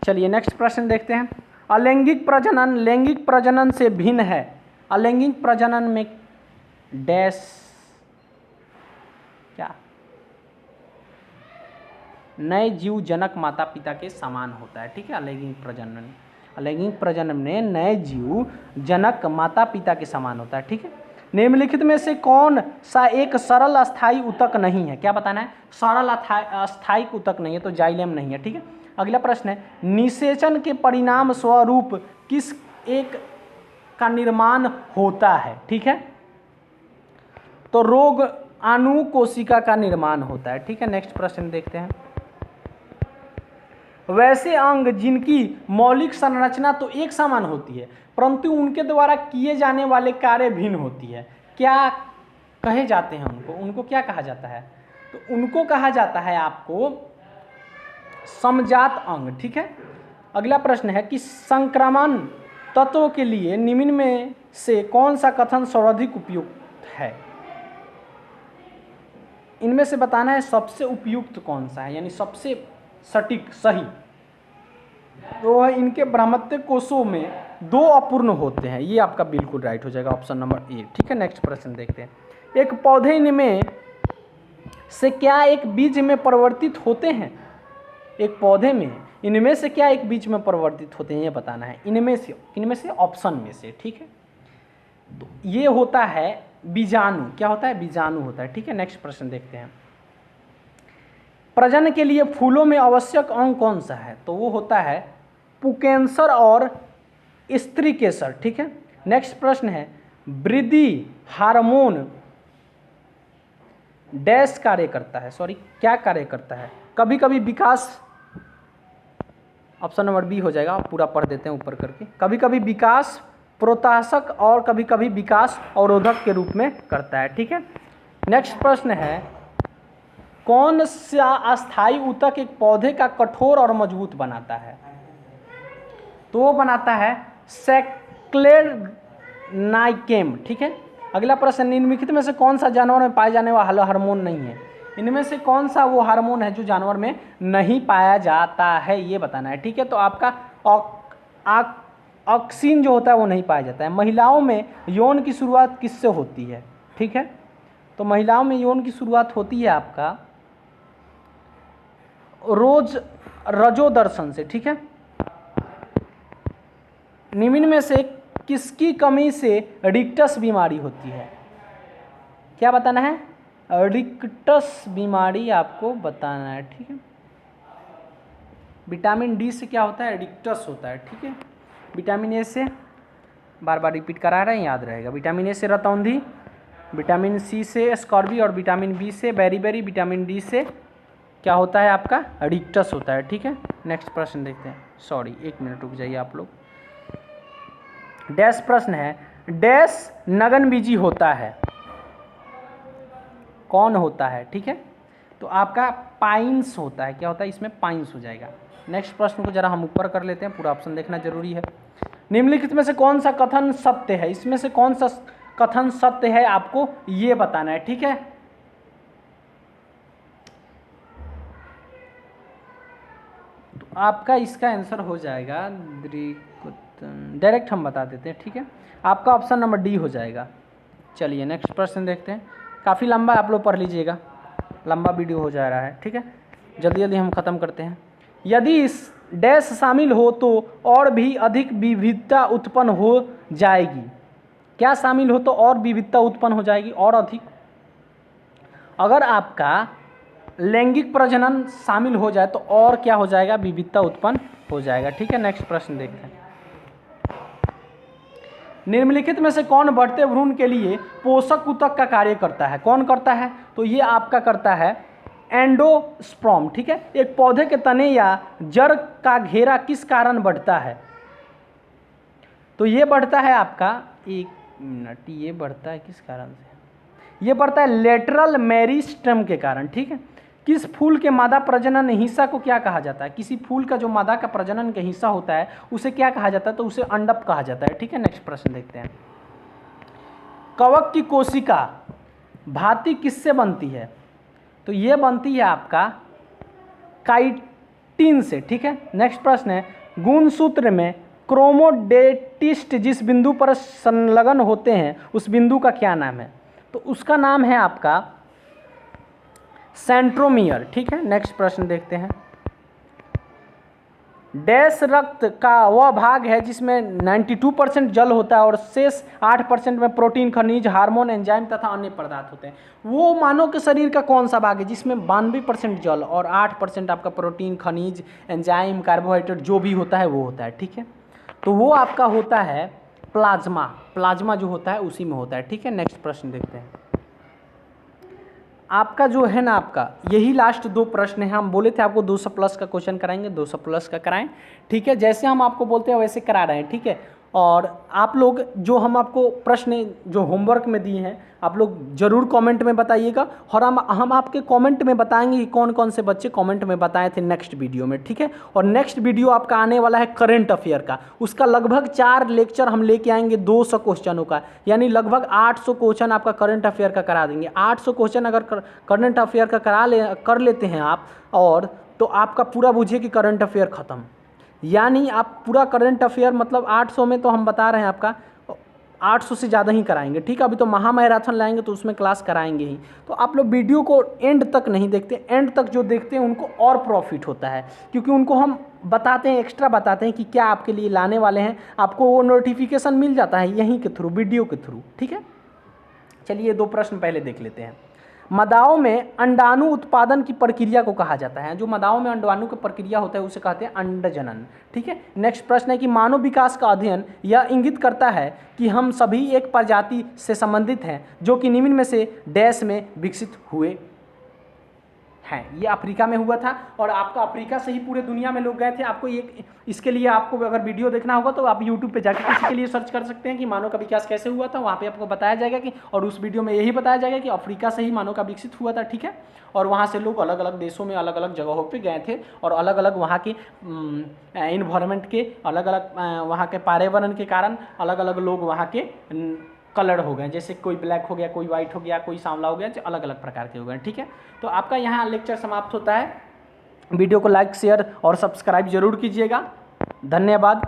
चलिए नेक्स्ट प्रश्न देखते हैं। अलैंगिक प्रजनन लैंगिक प्रजनन से भिन्न है। अलैंगिक प्रजनन में डैश क्या? नए जीव जनक माता पिता के समान होता है, ठीक है। अलैंगिक प्रजनन में नए जीव जनक माता पिता के समान होता है, ठीक है। निम्नलिखित में से कौन सा एक सरल अस्थायी ऊतक नहीं है? क्या बताना है? सरल अस्थायी ऊतक नहीं है, तो जाइलेम नहीं है, ठीक है। अगला प्रश्न है, निषेचन के परिणाम स्वरूप किस एक का निर्माण होता है? ठीक है, तो रोग अनुकोशिका का निर्माण होता है, ठीक है। नेक्स्ट प्रश्न देखते हैं। वैसे अंग जिनकी मौलिक संरचना तो एक समान होती है परंतु उनके द्वारा किए जाने वाले कार्य भिन्न होती है, क्या कहे जाते हैं उनको क्या कहा जाता है? तो उनको कहा जाता है आपको समजात अंग, ठीक है। अगला प्रश्न है कि संक्रमण तत्वों के लिए निम्न में से कौन सा कथन सर्वाधिक उपयुक्त है? इनमें से बताना है सबसे उपयुक्त कौन सा है, यानी सबसे सटीक सही। तो इनके भ्रामत्य कोशों में 2 अपूर्ण होते हैं, ये आपका बिल्कुल राइट हो जाएगा, ऑप्शन नंबर ए, ठीक है। नेक्स्ट प्रश्न देखते हैं। एक पौधे इनमें से क्या एक बीज में परिवर्तित होते हैं? एक पौधे में इनमें से क्या एक बीज में परिवर्तित होते हैं, ये बताना है। इनमें से ऑप्शन में से, ठीक है। तो ये होता है बीजाणु। क्या होता है? बीजाणु होता है, ठीक है। नेक्स्ट प्रश्न देखते हैं। प्रजनन के लिए फूलों में आवश्यक अंग कौन सा है? तो वो होता है पुंकेसर और स्त्रीकेसर, ठीक है। नेक्स्ट प्रश्न है, वृद्धि हार्मोन डैश कार्य करता है, क्या कार्य करता है? कभी कभी विकास, ऑप्शन नंबर बी हो जाएगा, पूरा पढ़ देते हैं ऊपर करके। कभी कभी विकास प्रोत्साहक और कभी कभी विकास अवरोधक के रूप में करता है, ठीक है। नेक्स्ट प्रश्न है, कौन सा अस्थायी ऊतक एक पौधे का कठोर और मजबूत बनाता है? तो वो बनाता है सेक्लेनाइकेम, ठीक है। अगला प्रश्न, निम्नलिखित में से कौन सा जानवर में पाए जाने वाला हार्मोन नहीं है? इनमें से कौन सा वो हार्मोन है जो जानवर में नहीं पाया जाता है, ये बताना है, ठीक है। तो आपका ऑक्सीन जो होता है वो नहीं पाया जाता है। महिलाओं में यौन की शुरुआत किससे होती है? ठीक है, तो महिलाओं में यौन की शुरुआत होती है आपका रजोदर्शन से, ठीक है। निम्न में से किसकी कमी से रिक्टस बीमारी होती है? क्या बताना है? रिक्टस बीमारी आपको बताना है, ठीक है। विटामिन डी से क्या होता है? रिक्टस होता है, ठीक है। विटामिन ए से, बार बार रिपीट करा रहे हैं, याद रहेगा। विटामिन ए से रतौंधी, विटामिन सी से स्कॉर्बी और विटामिन बी से बेरीबेरी, विटामिन डी से क्या होता है आपका? रिक्टस होता है, ठीक है। नेक्स्ट प्रश्न देखते हैं। सॉरी, 1 मिनट रुक जाइए आप लोग। डैश प्रश्न है, डैश नगनबीजी होता है, कौन होता है? ठीक है, तो आपका पाइन्स होता है। क्या होता है? इसमें पाइन्स हो जाएगा। नेक्स्ट प्रश्न को जरा हम ऊपर कर लेते हैं, पूरा ऑप्शन देखना जरूरी है। निम्नलिखित में से कौन सा कथन सत्य है? इसमें से कौन सा कथन सत्य है आपको ये बताना है, ठीक है। तो आपका इसका आंसर हो जाएगा, डायरेक्ट हम बता देते हैं, ठीक है। आपका ऑप्शन नंबर डी हो जाएगा। चलिए नेक्स्ट प्रश्न देखते हैं। काफ़ी लंबा आप लोग पढ़ लीजिएगा, लंबा वीडियो हो जा रहा है, ठीक है। जल्दी जल्दी हम ख़त्म करते हैं। यदि इस डैश शामिल हो तो और भी अधिक विविधता उत्पन्न हो जाएगी। क्या शामिल हो तो और विविधता उत्पन्न हो जाएगी? और अधिक, अगर आपका लैंगिक प्रजनन शामिल हो जाए तो और क्या हो जाएगा? विविधता उत्पन्न हो जाएगा, ठीक है। नेक्स्ट प्रश्न देखते हैं। निम्नलिखित में से कौन बढ़ते भ्रूण के लिए पोषक ऊतक का कार्य करता है? कौन करता है? तो ये आपका करता है एंडोस्पर्म, ठीक है। एक पौधे के तने या जड़ का घेरा किस कारण बढ़ता है? तो ये बढ़ता है आपका, एक मिनट, ये बढ़ता है किस कारण से, ये बढ़ता है लेटरल मेरिस्टेम के कारण, ठीक है। किस फूल के मादा प्रजनन हिस्सा को क्या कहा जाता है, किसी फूल का जो मादा का प्रजनन का हिस्सा होता है उसे क्या कहा जाता है, तो उसे अंडप कहा जाता है, ठीक है। नेक्स्ट प्रश्न देखते हैं। कवक की कोशिका भांति किससे बनती है, तो ये बनती है आपका काइटिन से, ठीक है। नेक्स्ट प्रश्न है, गुणसूत्र में क्रोमोडेटिस्ट जिस बिंदु पर संलग्न होते हैं उस बिंदु का क्या नाम है, तो उसका नाम है आपका सेंट्रोमियर, ठीक है। नेक्स्ट प्रश्न देखते हैं। डैश रक्त का वह भाग है जिसमें 92% जल होता है और शेष 8% में प्रोटीन, खनिज, हार्मोन, एंजाइम तथा अन्य पदार्थ होते हैं। वो मानव के शरीर का कौन सा भाग है जिसमें 92% जल और 8% आपका प्रोटीन, खनिज, एंजाइम, कार्बोहाइड्रेट जो भी होता है वो होता है, ठीक है। तो वो आपका होता है प्लाज्मा, प्लाज्मा जो होता है उसी में होता है, ठीक है। नेक्स्ट प्रश्न देखते हैं। आपका जो है ना, आपका यही लास्ट 2 प्रश्न है। हम बोले थे आपको 200 प्लस का क्वेश्चन कराएंगे, 200 प्लस का कराएं, ठीक है। जैसे हम आपको बोलते हैं वैसे करा रहे हैं, ठीक है। और आप लोग जो हम आपको प्रश्न जो होमवर्क में दिए हैं आप लोग ज़रूर कमेंट में बताइएगा, और हम आपके कमेंट में बताएंगे कि कौन कौन से बच्चे कमेंट में बताए थे नेक्स्ट वीडियो में, ठीक है। और नेक्स्ट वीडियो आपका आने वाला है करंट अफेयर का, उसका लगभग 4 लेक्चर हम लेके आएंगे 200 क्वेश्चनों का, यानी लगभग 800 क्वेश्चन आपका करंट अफेयर का करा देंगे। 800 क्वेश्चन अगर करंट अफेयर का कर लेते हैं आप, और तो आपका पूरा बुझिए कि करंट अफेयर ख़त्म, यानी आप पूरा करंट अफेयर मतलब 800 में तो हम बता रहे हैं आपका 800 से ज़्यादा ही कराएंगे, ठीक है। अभी तो महामैराथन लाएंगे तो उसमें क्लास कराएंगे ही। तो आप लोग वीडियो को एंड तक नहीं देखते, एंड तक जो देखते हैं उनको और प्रॉफिट होता है, क्योंकि उनको हम बताते हैं, एक्स्ट्रा बताते हैं कि क्या आपके लिए लाने वाले हैं, आपको वो नोटिफिकेशन मिल जाता है यहीं के थ्रू, वीडियो के थ्रू, ठीक है। चलिए 2 प्रश्न पहले देख लेते हैं। मदाओं में अंडाणु उत्पादन की प्रक्रिया को कहा जाता है, जो मदाओं में अंडाणु की प्रक्रिया होता है उसे कहते हैं अंडजनन, ठीक है। नेक्स्ट प्रश्न है कि मानव विकास का अध्ययन यह इंगित करता है कि हम सभी एक प्रजाति से संबंधित हैं जो कि निम्न में से डैश में विकसित हुए हैं। ये अफ्रीका में हुआ था, और आपका अफ्रीका से ही पूरे दुनिया में लोग गए थे। आपको ये इसके लिए आपको अगर वीडियो देखना होगा तो आप यूट्यूब पे जाकर इसी के लिए सर्च कर सकते हैं कि मानव का विकास कैसे हुआ था, वहाँ पे आपको बताया जाएगा कि, और उस वीडियो में यही बताया जाएगा कि अफ्रीका से ही मानव का विकसित हुआ था, ठीक है। और वहाँ से लोग अलग अलग देशों में अलग अलग जगहों पर गए थे, और अलग अलग वहाँ के इन्वायरमेंट के अलग अलग वहाँ के पर्यावरण के कारण अलग अलग लोग वहाँ के कलर हो गए, जैसे कोई ब्लैक हो गया, कोई वाइट हो गया, कोई सांवला हो गया, अलग अलग प्रकार के हो गए, ठीक है। तो आपका यहाँ लेक्चर समाप्त होता है। वीडियो को लाइक, शेयर और सब्सक्राइब जरूर कीजिएगा। धन्यवाद।